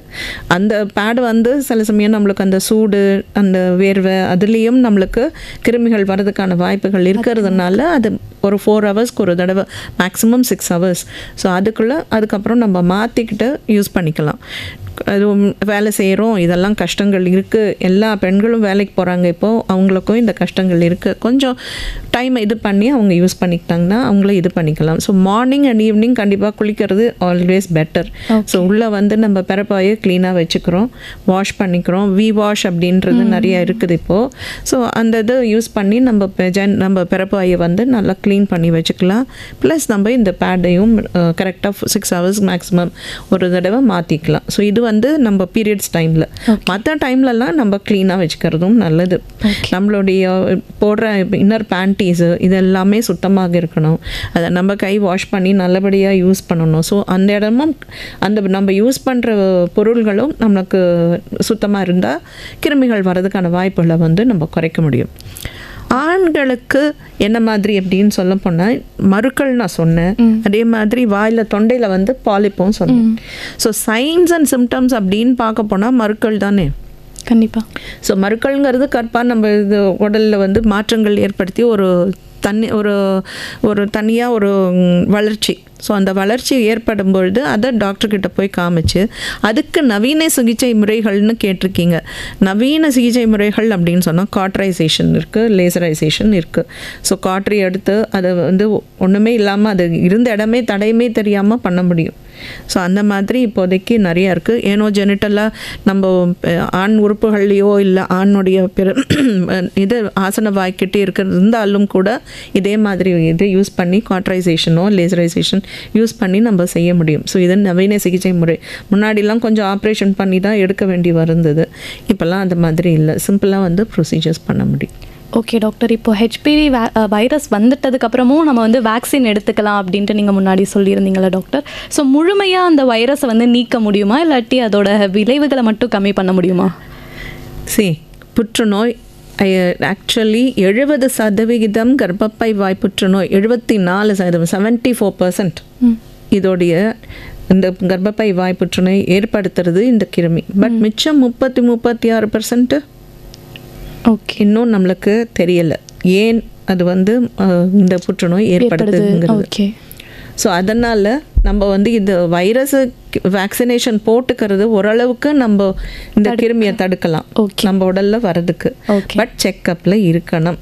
அந்த பேடு சில சமயம் நம்மளுக்கு அந்த சூடு, அந்த வேர்வை, அதுலேயும் நம்மளுக்கு கிருமிகள் வர்றதுக்கான வாய்ப்புகள் இருக்கிறதுனால அது ஒரு 4 ஹவர்ஸ்க்கு ஒரு தடவை, மேக்ஸிமம் 6 ஹவர்ஸ். ஸோ அதுக்கப்புறம் நம்ம மாற்றிக்கிட்டு யூஸ் பண்ணிக்கலாம். அதுவும் வேலை செய்கிறோம், இதெல்லாம் கஷ்டங்கள் இருக்குது, எல்லா பெண்களும் வேலைக்கு போகிறாங்க இப்போது, அவங்களுக்கும் இந்த கஷ்டங்கள் இருக்குது. கொஞ்சம் டைம் இது பண்ணி அவங்க யூஸ் பண்ணிக்கிட்டாங்கன்னா அவங்கள இது பண்ணிக்கலாம். ஸோ மார்னிங் அண்ட் ஈவினிங் கண்டிப்பாக குளிக்கிறது ஆல்வேஸ் பெட்டர். ஸோ உள்ளே வந்து நம்ம பிறப்பாயை க்ளீனாக வச்சுக்கிறோம், வாஷ் பண்ணிக்கிறோம். வாஷ் அப்படின்றது நிறைய இருக்குது இப்போது. ஸோ அந்த இது யூஸ் பண்ணி நம்ம பிறப்பாயை வந்து நல்லா க்ளீன் பண்ணி வச்சுக்கலாம். ப்ளஸ் நம்ம இந்த பேடையும் கரெக்டாக 6 ஹவர்ஸ் மேக்ஸிமம் ஒரு தடவை மாற்றிக்கலாம். ஸோ இது வந்து நம்ம பீரியட்ஸ் டைமில். மற்ற டைம்லலாம் நம்ம க்ளீனாக வச்சுக்கிறதும் நல்லது. நம்மளுடைய போடுற இன்னர் பேண்டீஸு இதெல்லாமே சுத்தமாக இருக்கணும். அதை நம்ம கை வாஷ் பண்ணி நல்லபடியாக யூஸ் பண்ணணும். ஸோ அந்த இடமும் நம்ம யூஸ் பண்ணுற பொருள்களும் நமக்கு சுத்தமாக இருந்தால் கிருமிகள் வர்றதுக்கான வாய்ப்புகளை வந்து நம்ம குறைக்க முடியும். ஆண்களுக்கு என்ன மாதிரி அப்படின்னு சொல்ல போனால் மருக்கள் நான் சொன்னேன், அதே மாதிரி வாயில் தொண்டையில் வந்து பாலிப்பும் சொன்னேன். ஸோ சைன்ஸ் அண்ட் சிம்டம்ஸ் அப்படின்னு பார்க்க போனால் மருக்கள் தானே கண்டிப்பாக. ஸோ மருக்கள்ங்கிறது கற்பாக நம்ம இது உடலில் வந்து மாற்றங்கள் ஏற்படுத்தி ஒரு தனியாக ஒரு வளர்ச்சி. ஸோ அந்த வளர்ச்சி ஏற்படும் பொழுது அதை டாக்டர்கிட்ட போய் காமிச்சு அதுக்கு நவீன சிகிச்சை முறைகள்னு கேட்டிருக்கீங்க. நவீன சிகிச்சை முறைகள் அப்படின்னு சொன்னால் காட்ரைசேஷன் இருக்குது, லேசரைசேஷன் இருக்குது. ஸோ காட்ரி எடுத்து அதை வந்து ஒன்றுமே இல்லாமல் அது இருந்த இடமே தடையுமே தெரியாமல் பண்ண முடியும். ஸோ அந்த மாதிரி இப்போதைக்கு நிறையா இருக்குது. ஏனோ ஜெனிட்டலாக நம்ம ஆண் உறுப்புகள்லையோ இல்லை ஆணுடைய இது ஆசன வாய்க்கிட்டே இருந்தாலும் கூட இதே மாதிரி இது யூஸ் பண்ணி காட்ரைசேஷனோ லேசரைசேஷன் யூஸ் பண்ணி நம்ம செய்ய முடியும். ஸோ இது நவீன சிகிச்சை முறை. முன்னாடிலாம் கொஞ்சம் ஆப்ரேஷன் பண்ணி தான் எடுக்க வேண்டி வருந்தது, இப்போல்லாம் அந்த மாதிரி இல்லை, சிம்பிளாக வந்து ப்ரொசீஜர்ஸ் பண்ண முடியும். ஓகே டாக்டர், இப்போ ஹெச்பிவி வைரஸ் வந்துட்டதுக்கப்புறமும் நம்ம வந்து வேக்சின் எடுத்துக்கலாம் அப்படின்ட்டு நீங்கள் முன்னாடி சொல்லியிருந்தீங்களா டாக்டர்? ஸோ முழுமையாக அந்த வைரஸை வந்து நீக்க முடியுமா, இல்லாட்டி அதோட விளைவுகளை மட்டும் கம்மி பண்ண முடியுமா? புற்றுநோய் ஆக்சுவலி 70% கர்ப்பப்பை வாய் புற்றுநோய், 74%, 74% இதோடைய இந்த கர்ப்பப்பை வாய் புற்றுநோய் ஏற்படுத்துறது இந்த கிருமி. பட் மிச்சம் 36% ஓகே இன்னும் நம்மளுக்கு தெரியலை ஏன் அது வந்து இந்த புற்றுநோய் ஏற்படுத்துதுங்கிறது. ஓகே. ஸோ அதனால் நம்ம வந்து இந்த வைரஸு வேக்சினேஷன் போட்டுக்கிறது ஓரளவுக்கு நம்ம இந்த கிருமியை தடுக்கலாம் நம்ம உடலில் வர்றதுக்கு. பட் செக்கப்பில் இருக்கணும்.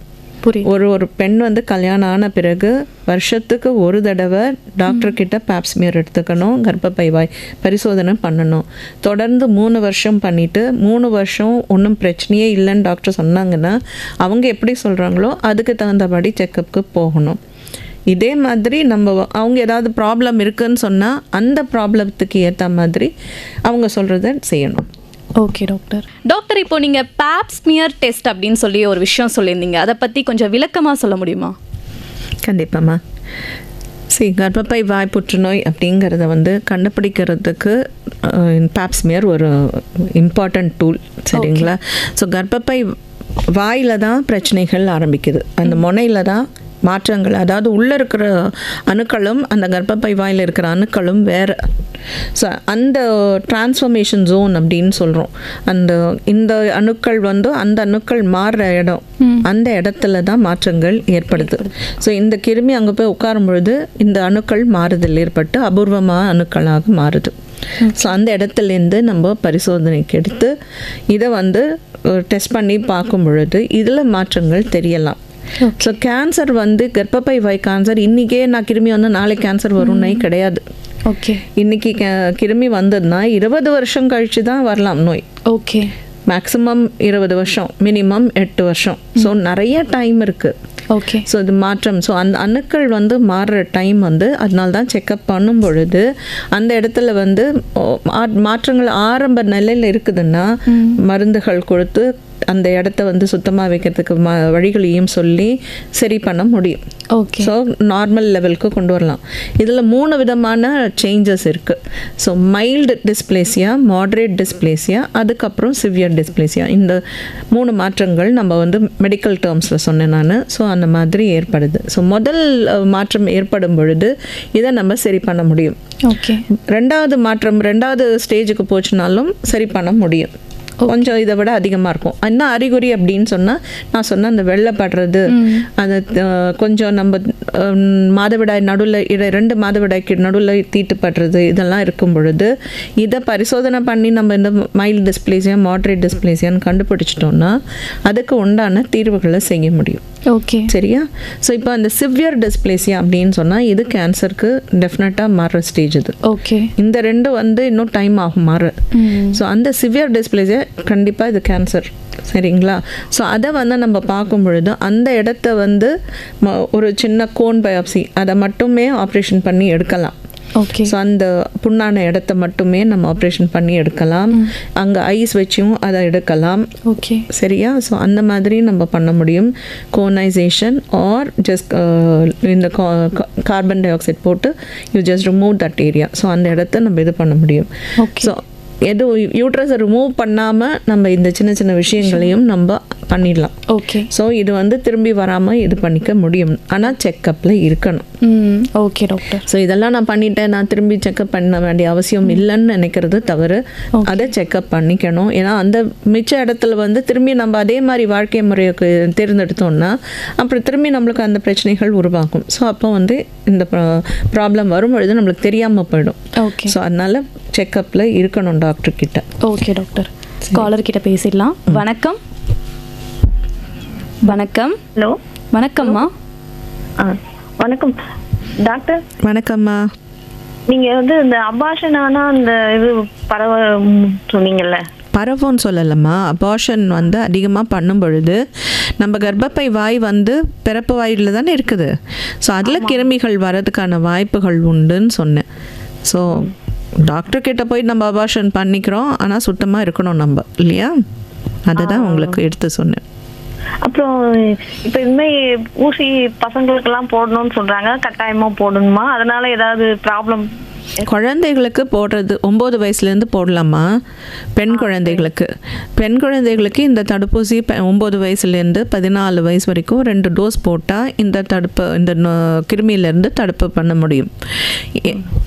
ஒரு பெண் வந்து கல்யாணம் ஆன பிறகு வருஷத்துக்கு ஒரு தடவை டாக்டர்கிட்ட பேப்ஸ்மியர் எடுத்துக்கணும், கர்ப்பப்பை வாய் பரிசோதனை பண்ணணும். தொடர்ந்து 3 வருஷம் பண்ணிவிட்டு 3 வருஷம் ஒன்றும் பிரச்சனையே இல்லைன்னு டாக்டர் சொன்னாங்கன்னா அவங்க எப்படி சொல்கிறாங்களோ அதுக்கு தகுந்தபடி செக்கப்புக்கு போகணும். இதே மாதிரி அவங்க ஏதாவது ப்ராப்ளம் இருக்குதுன்னு சொன்னால் அந்த ப்ராப்ளத்துக்கு ஏற்ற மாதிரி அவங்க சொல்கிறத செய்யணும். ஓகே டாக்டர், இப்போ நீங்கள் பேப்ஸ்மியர் டெஸ்ட் அப்படின்னு சொல்லி ஒரு விஷயம் சொல்லியிருந்தீங்க, அதை பற்றி கொஞ்சம் விளக்கமாக சொல்ல முடியுமா? கண்டிப்பாம்மா. கர்ப்பப்பை வாய் புற்றுநோய் அப்படிங்கிறத வந்து கண்டுபிடிக்கிறதுக்கு பேப்ஸ்மியர் ஒரு இம்பார்ட்டண்ட் டூல், சரிங்களா? ஸோ கர்ப்பப்பை வாயில் தான் பிரச்சனைகள் ஆரம்பிக்குது, அந்த முனையில் தான் மாற்றங்கள், அதாவது உள்ளே இருக்கிற அணுக்களும் அந்த கர்ப்பப்பை வாயில் இருக்கிற அணுக்களும் வேறு. ஸோ அந்த டிரான்ஸ்ஃபர்மேஷன் ஜோன் அப்படின்னு சொல்கிறோம். இந்த அணுக்கள் வந்து அந்த அணுக்கள் மாறுற இடம், அந்த இடத்துல தான் மாற்றங்கள் ஏற்படுது. ஸோ இந்த கிருமி அங்கே போய் உட்காரும் பொழுது இந்த அணுக்கள் மாறுதல் ஏற்பட்டு அபூர்வமான அணுக்களாக மாறுது. ஸோ அந்த இடத்துலேருந்து நம்ம பரிசோதனைக்கு எடுத்து இதை வந்து டெஸ்ட் பண்ணி பார்க்கும் பொழுது இதில் மாற்றங்கள் தெரியலாம். ஸோ கேன்சர் வந்து கர்ப்பப்பை வாய் கேன்சர் இன்றைக்கே நான் கிருமி வந்து நாளைக்கு கேன்சர் வரும்னே கிடையாது. ஓகே. இன்றைக்கி கிருமி வந்ததுன்னா 20 வருஷம் கழித்து தான் வரலாம் நோய். ஓகே. மேக்ஸிமம் 20 வருஷம், மினிமம் 8 வருஷம். ஸோ நிறைய டைம் இருக்குது. ஓகே. ஸோ இது மாற்றம், ஸோ அந்த அணுக்கள் வந்து மாறுற டைம் வந்து அதனால தான் செக்கப் பண்ணும் பொழுது அந்த இடத்துல வந்து மாற்றங்கள் ஆரம்ப நிலையில் இருக்குதுன்னா மருந்துகள் கொடுத்து அந்த இடத்த வந்து சுத்தமாக வைக்கிறதுக்கு வழிகளையும் சொல்லி சரி பண்ண முடியும். ஓகே. ஸோ நார்மல் லெவலுக்கு கொண்டு வரலாம். இதில் 3 விதமான சேஞ்சஸ் இருக்குது. So mild dysplasia, moderate dysplasia, அதுக்கப்புறம் சிவியர் டிஸ்பிளேசியா. இந்த 3 மாற்றங்கள் நம்ம வந்து மெடிக்கல் டேர்ம்ஸில் சொன்னேன் நான். ஸோ அந்த மாதிரி ஏற்படுது. ஸோ முதல் மாற்றம் ஏற்படும் பொழுது இதை நம்ம சரி பண்ண முடியும். ஓகே. ரெண்டாவது மாற்றம் 2வது ஸ்டேஜுக்கு போச்சுனாலும் சரி பண்ண முடியும். கொஞ்சம் இதை விட அதிகமாக இருக்கும். என்ன அறிகுறி அப்படின்னு சொன்னால், நான் சொன்ன அந்த வெள்ளைப்படுறது, அது கொஞ்சம் நம்ம மாதவிடாய் நடுவில் 2 மாதவிடாய்க்கு நடுவில் தீட்டுப்படுறது, இதெல்லாம் இருக்கும் பொழுது இதை பரிசோதனை பண்ணி நம்ம இந்த மைல்டு டிஸ்பிளேசியா மாட்ரேட் டிஸ்பிளேசியான்னு கண்டுபிடிச்சிட்டோம்னா அதுக்கு உண்டான தீர்வுகளை செய்ய முடியும். ஓகே, சரியா? ஸோ இப்போ அந்த சிவியர் டிஸ்பிளேசியா அப்படின்னு சொன்னால் இது கேன்சருக்கு டெஃபினட்டாக மாறுற ஸ்டேஜ் இது. ஓகே, இந்த 2 வந்து இன்னும் டைம் ஆகும் மாற. ஸோ அந்த சிவியர் டிஸ்பிளேசியா கண்டிப்பாக இது கேன்சர். சரிங்களா? ஸோ அதை வந்து நம்ம பார்க்கும் பொழுது அந்த இடத்த வந்து ஒரு சின்ன கோன் பயாப்சி அதை மட்டுமே ஆப்ரேஷன் பண்ணி எடுக்கலாம். ஓகே, ஸோ அந்த புண்ணான இடத்த மட்டுமே நம்ம ஆப்ரேஷன் பண்ணி எடுக்கலாம். அங்கே ஐஸ் வச்சும் அதை எடுக்கலாம். ஓகே, சரியா? ஸோ அந்த மாதிரி நம்ம பண்ண முடியும். கோனைசேஷன் ஆர் ஜஸ்ட் இந்த கார்பன் டை ஆக்சைடு போட்டு you just remove that area. So அந்த இடத்த நம்ம இது பண்ண முடியும். ஸோ எதுவும் யூட்ரஸை ரிமூவ் பண்ணாமல் நம்ம இந்த சின்ன சின்ன விஷயங்களையும் நம்ம பண்ணிடலாம். ஓகே, ஸோ இது வந்து திரும்பி வராமல் இது பண்ணிக்க முடியும். ஆனால் செக்கப்பில் இருக்கணும். Okay doctor. ஸோ இதெல்லாம் நான் பண்ணிட்டேன், நான் திரும்பி செக்கப் பண்ண வேண்டிய அவசியம் இல்லைன்னு நினைக்கிறது தவறு. அதை செக்கப் பண்ணிக்கணும். ஏன்னா அந்த மிச்ச இடத்துல வந்து திரும்பி நம்ம அதே மாதிரி வாழ்க்கை முறையை தேர்ந்தெடுத்தோம்னா அப்புறம் திரும்பி நம்மளுக்கு அந்த பிரச்சனைகள் உருவாகும். ஸோ அப்போ வந்து இந்த ப்ராப்ளம் வரும்பொழுது நம்மளுக்கு தெரியாமல் போயிடும். ஓகே, ஸோ அதனால செக்கப்பில் இருக்கணும் டாக்டர் கிட்ட. Okay doctor. காலர் கிட்ட பேசிடலாம். வணக்கம். வணக்கம். ஹலோ, வணக்கம்மா. வணக்கம் டாக்டர். வணக்கம்மா. நீங்க வந்து இந்த அபார்ஷன் ஆனா அந்த இது பரவ சொன்னீங்கல்ல, பரவுன்னு சொல்லலம்மா. அபார்ஷன் வந்து அதிகமாக பண்ணும் பொழுது நம்ம கர்ப்பப்பை வாய் வந்து பிறப்பு வாயில் தானே இருக்குது. ஸோ அதில் கிருமிகள் வரதுக்கான வாய்ப்புகள் உண்டுன்னு சொன்னேன். ஸோ டாக்டர் கிட்ட போய் நம்ம அபார்ஷன் பண்ணிக்கிறோம், ஆனால் சுத்தமாக இருக்கணும் நம்ம, இல்லையா? அதை தான் உங்களுக்கு எடுத்து சொன்னேன். அப்புறம் இப்ப இனிமே ஊசி பசங்களுக்கெல்லாம் போடணும்னு சொல்றாங்க, கட்டாயமா போடணுமா? அதனால ஏதாவது ப்ராப்ளம்? குழந்தைகளுக்கு போடுறது 9 வயசுலேருந்து போடலாமா. பெண் குழந்தைகளுக்கு இந்த தடுப்பூசி 9 வயசுலேருந்து 14 வயசு வரைக்கும் 2 டோஸ் போட்டால் இந்த கிருமியிலேருந்து தடுப்பு பண்ண முடியும்.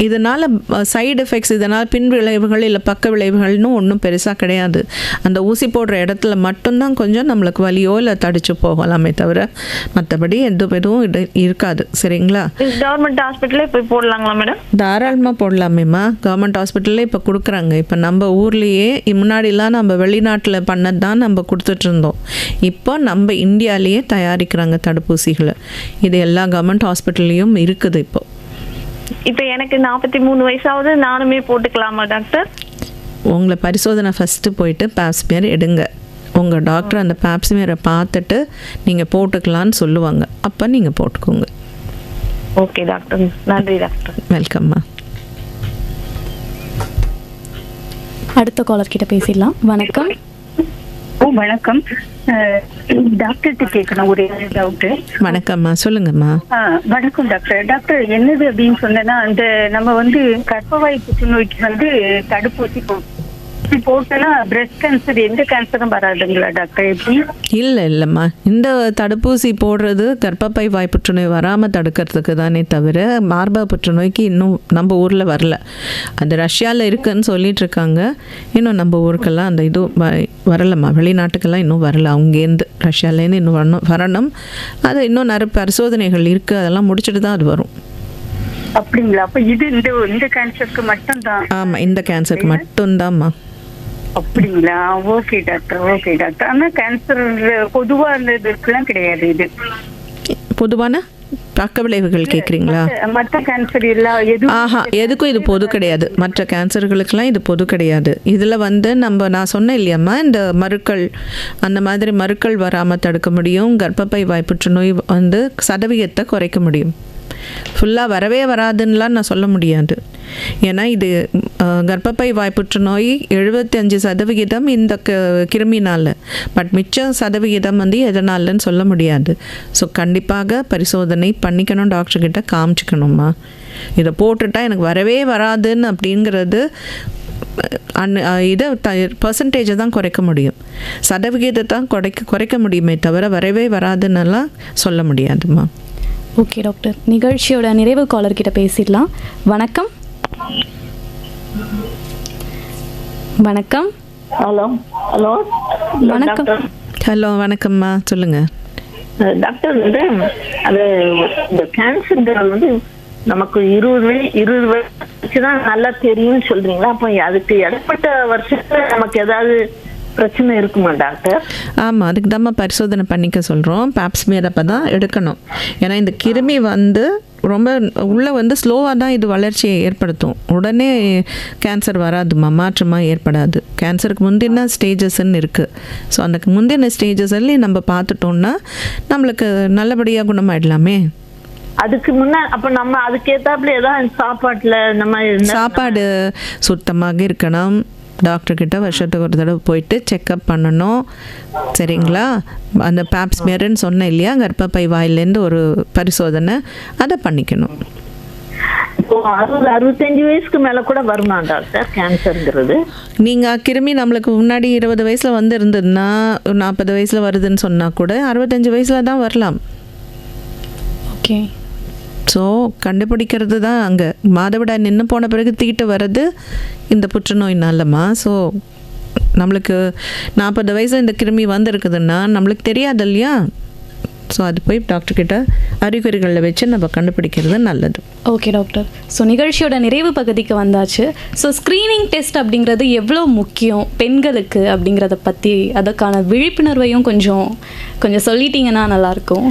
இதனால் சைடு எஃபெக்ட்ஸ், இதனால் பின் விளைவுகள் இல்லை பக்க விளைவுகள்னு ஒன்றும் பெருசாக கிடையாது. அந்த ஊசி போடுற இடத்துல மட்டும்தான் கொஞ்சம் நம்மளுக்கு வலியோ இல்லை தடிச்சு போகலாமே தவிர மற்றபடி எதுவும் இருக்காது. சரிங்களா? கவர்மெண்ட் ஹாஸ்பிட்டலே போய் போடலாங்களா மேடம்? தாராளமாக போடலாமேம்மா. கவர்மெண்ட் ஹாஸ்பிட்டல்லே இப்போ கொடுக்குறாங்க. இப்போ நம்ம ஊர்லேயே முன்னாடிலாம் நம்ம வெளிநாட்டில் பண்ணது தான் நம்ம கொடுத்துட்டு இருந்தோம். இப்போ நம்ம இந்தியாவிலேயே தயாரிக்கிறாங்க தடுப்பூசிகளை. இது எல்லா கவர்மெண்ட் ஹாஸ்பிட்டல்லையும் இருக்குது. இப்போ எனக்கு 43 வயசாவது, நானுமே போட்டுக்கலாமா டாக்டர்? உங்களை பரிசோதனை ஃபஸ்ட்டு போயிட்டு பாப்ஸ்மியர் எடுங்க. உங்கள் டாக்டர் அந்த பாப்ஸ்மியரை பார்த்துட்டு நீங்கள் போட்டுக்கலான்னு சொல்லுவாங்க. அப்போ நீங்கள் போட்டுக்கோங்க. ஓகே டாக்டர், நன்றி டாக்டர். வெல்கம்மா. அடுத்த காலர் கிட்ட பேசிடலாம். வணக்கம். வணக்கம் டாக்டர்கிட்ட கேட்கணும் ஒரே டவுட். வணக்கம்மா, சொல்லுங்கம்மா. வணக்கம் டாக்டர். டாக்டர் என்னது அப்படின்னு சொன்னா, அந்த நம்ம வந்து கர்ப்பவாய் புற்றுநோய்க்கு வந்து தடுப்பூசி போட்டோன்னா பிரஸ்ட் கேன்சர் எந்த கேன்சரும் வராதுங்களா டாக்டர்? எப்படி? இல்லைம்மா, இந்த தடுப்பூசி போடுறது கர்ப்பப்பை வாய் புற்றுநோய் வராமல் தடுக்கிறதுக்கு தானே தவிர மார்பக புற்றுநோய்க்கு இன்னும் நம்ம ஊரில் வரல. அது ரஷ்யாவில் இருக்குன்னு சொல்லிட்டு இருக்காங்க. இன்னும் நம்ம ஊருக்கெல்லாம் அந்த இது வரலம்மா. வெளிநாட்டுக்கெல்லாம் இன்னும் வரல. அங்கேருந்து ரஷ்யாவிலேருந்து இன்னும் வரணும். அது இன்னும் நிறைய பரிசோதனைகள் இருக்குது. அதெல்லாம் முடிச்சுட்டு தான் அது வரும். அப்படிங்களா? அப்போ இது இந்த கேன்சருக்கு மட்டும்தான்? ஆமாம், இந்த கேன்சருக்கு மட்டும்தான்மா. அப்படிங்களா? Okay doctor, okay doctor. ஆனால் கேன்சர் பொதுவாக அந்த இதுக்கெல்லாம் கிடையாது. இது பொதுவான பக்க விளைவுகள் கேட்குறீங்களா? மற்ற கேன்சர் எதுக்கும் இது பொது கிடையாது. மற்ற கேன்சர்களுக்கெல்லாம் இது பொது கிடையாது. இதில் வந்து நான் சொன்னேன் இல்லையாம்மா, இந்த மருக்கள், அந்த மாதிரி மருக்கள் வராமல் தடுக்க முடியும். கர்ப்பப்பை வாய் புற்றுநோய் வந்து சதவீதத்தை குறைக்க முடியும். ஃபுல்லாக வரவே வராதுன்னெலாம் நான் சொல்ல முடியாது. ஏன்னா இது கர்ப்பப்பை வாய் புற்றுநோய் 75% இந்த கிருமினால், பட் மிச்ச சதவிகிதம் வந்து எதனாலன்னு சொல்ல முடியாது. ஸோ கண்டிப்பாக பரிசோதனை பண்ணிக்கணும், டாக்டர்கிட்ட காமிச்சிக்கணும்மா. இதை போட்டுட்டா எனக்கு வரவே வராதுன்னு அப்படிங்கிறது இதை பர்சன்டேஜை தான் குறைக்க முடியும், சதவிகிதத்தை தான் குறைக்க முடியுமே தவிர வரவே வராதுன்னெல்லாம் சொல்ல முடியாதுமா. ஓகே டாக்டர், நிகழ்ச்சியோட நிறைவு காலர் கிட்ட பேசிடலாம். வணக்கம். வணக்கம். ஹலோ ஹலோ வணக்கம். ஹலோ வணக்கம்மா, சொல்லுங்கள். டாக்டர் வந்து அது இந்த கேன்சர்ங்கிறது வந்து நமக்கு 20 வயசுதான் நல்லா தெரியும்னு சொல்றீங்களா? அப்ப அதுக்கு இடைப்பட்ட வருஷத்துல நமக்கு ஏதாவது பிரச்சனை இருக்குமா டாக்டர்? ஆமாம், அதுக்கு தான் பரிசோதனை பண்ணிக்க சொல்கிறோம். பேப்ஸ்மியர் அப்போ தான் எடுக்கணும். ஏன்னா இந்த கிருமி வந்து ரொம்ப உள்ளே வந்து ஸ்லோவாக தான் இது வளர்ச்சியை ஏற்படுத்தும். உடனே கேன்சர் வராதுமா, மாற்றமாக ஏற்படாது. கேன்சருக்கு முந்தின ஸ்டேஜஸ்ன்னு இருக்குது. ஸோ அந்த முந்தின ஸ்டேஜஸ்லேயும் நம்ம பார்த்துட்டோம்னா நம்மளுக்கு நல்லபடியாக குணமாயிடலாமே. அதுக்கு முன்ன அப்ப நம்ம அதுக்கேத்தாப்புல ஏதாவது சாப்பாட்டுல நம்ம சாப்பாடு சுத்தமாக இருக்கணும். டாக்டர்கிட்ட வருஷத்துக்கு ஒரு தடவை போயிட்டு செக்கப் பண்ணணும். சரிங்களா? அந்த பேப்ஸ்மியர்ன்னு சொன்னேன் இல்லையா, கர்ப்பப்பை வாயிலேருந்து ஒரு பரிசோதனை, அதை பண்ணிக்கணும். 65 வயசுக்கு மேல கூட வருமா டாக்டர் கேன்சர்ங்கிறது? நீங்கள் கிருமி நம்மளுக்கு முன்னாடி 20 வயசில் வந்து இருந்ததுன்னா, 40 வயசில் வருதுன்னு சொன்னால் கூட 65 வயசில் தான் வரலாம். ஓகே. ஸோ கண்டுபிடிக்கிறது தான் அங்கே. மாதவிடாய் நின்று போன பிறகு தீட்டு வர்றது இந்த புற்றுநோயினாலம்மா. ஸோ நம்மளுக்கு 40 வயசில் இந்த கிருமி வந்திருக்குதுன்னா நம்மளுக்கு தெரியாது இல்லையா? ஸோ அது போய் டாக்டர்கிட்ட அறிகுறிகளில் வச்சு நம்ம கண்டுபிடிக்கிறது நல்லது. Okay doctor. ஸோ நிகழ்ச்சியோட நிறைவு பகுதிக்கு வந்தாச்சு. ஸோ ஸ்க்ரீனிங் டெஸ்ட் அப்படிங்கிறது எவ்வளோ முக்கியம் பெண்களுக்கு அப்படிங்கிறத பற்றி, அதுக்கான விழிப்புணர்வையும் கொஞ்சம் சொல்லிட்டீங்கன்னா நல்லாயிருக்கும்.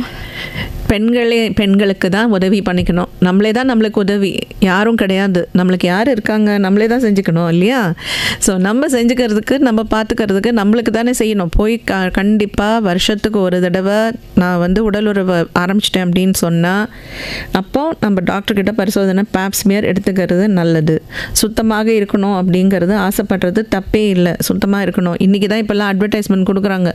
பெண்களுக்கு தான் உதவி பண்ணிக்கணும். நம்மளே தான் நம்மளுக்கு உதவி, யாரும் கிடையாது. நம்மளுக்கு யார் இருக்காங்க? நம்மளே தான் செஞ்சுக்கணும் இல்லையா? ஸோ நம்ம செஞ்சுக்கிறதுக்கு, நம்ம பார்த்துக்கிறதுக்கு நம்மளுக்கு தானே செய்யணும். போய் கண்டிப்பாக வருஷத்துக்கு ஒரு தடவை நான் வந்து உடல் உறவு ஆரம்பிச்சிட்டேன் அப்படின்னு சொன்னால் அப்போது நம்ம டாக்டர்கிட்ட பரிசோதனை பேப்ஸ்மியர் எடுத்துக்கிறது நல்லது. சுத்தமாக இருக்கணும் அப்படிங்கிறது ஆசைப்படுறது தப்பே இல்லை. சுத்தமாக இருக்கணும். இன்றைக்கி தான் இப்போல்லாம் அட்வர்டைஸ்மெண்ட் கொடுக்குறாங்க,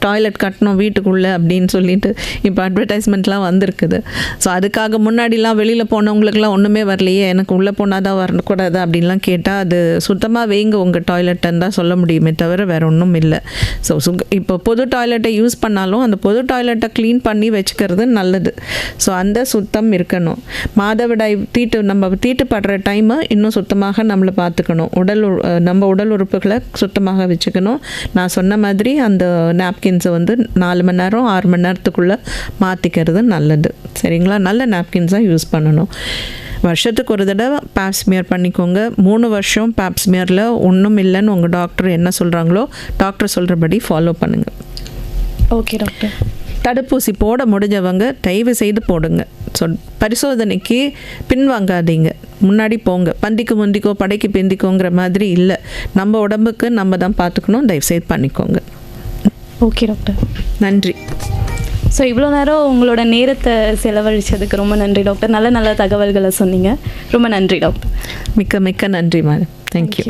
டாய்லெட் கட்டணும் வீட்டுக்குள்ளே அப்படின்னு சொல்லிட்டு இப்போ அட்வர்டைஸ்மெண்ட்லாம் வந்திருக்குது. ஸோ அதுக்காக முன்னாடிலாம் வெளியில் போனவங்களுக்குலாம் ஒன்றுமே வரலையே, எனக்கு உள்ளே போனால் தான் வரக்கூடாது அப்படின்லாம் கேட்டால் அது சுத்தமாக வைங்க உங்கள் டாய்லெட்டுன்னு தான் சொல்ல முடியுமே தவிர வேறு ஒன்றும் இல்லை. ஸோ இப்போ பொது டாய்லெட்டை யூஸ் பண்ணாலும் அந்த பொது டாய்லெட்டை க்ளீன் பண்ணி வச்சுக்கிறது நல்லது. ஸோ அந்த சுத்தம் இருக்கணும். மாதவிடாய் நம்ம தீட்டுப்படுற டைமை இன்னும் சுத்தமாக நம்மளை பார்த்துக்கணும். நம்ம உடல் உறுப்புகளை சுத்தமாக வச்சுக்கணும். நான் சொன்ன மாதிரி அந்த நாப்கின்ஸை வந்து 4 மணி நேரம் 6 மணி நேரத்துக்குள்ளே மாற்றிக்கிறது நல்லது. சரிங்களா? நல்ல நாப்கின்ஸாக யூஸ் பண்ணணும். வருஷத்துக்கு ஒரு தடவை பேப்ஸ்மியர் பண்ணிக்கோங்க. 3 வருஷம் பேப்ஸ்மியரில் ஒன்றும் இல்லைன்னு உங்கள் டாக்டர் என்ன சொல்கிறாங்களோ டாக்டர் சொல்கிறபடி ஃபாலோ பண்ணுங்கள். Okay doctor. தடுப்பூசி போட முடிஞ்சவங்க தயவு செய்து போடுங்க. ஸோ பரிசோதனைக்கு பின்வாங்காதீங்க, முன்னாடி போங்க. பந்திக்கு முந்திக்கோ படைக்கு பிந்திக்கோங்கிற மாதிரி இல்லை. நம்ம உடம்புக்கு நம்ம தான் பார்த்துக்கணும். தயவுசெய்து பண்ணிக்கோங்க. ஓகே டாக்டர், நன்றி. ஸோ இவ்வளோ நேரம் உங்களோட நேரத்தை செலவழித்ததுக்கு ரொம்ப நன்றி டாக்டர். நல்ல தகவல்களை சொன்னீங்க. ரொம்ப நன்றி டாக்டர். மிக்க நன்றி மேடம். தேங்க்யூ.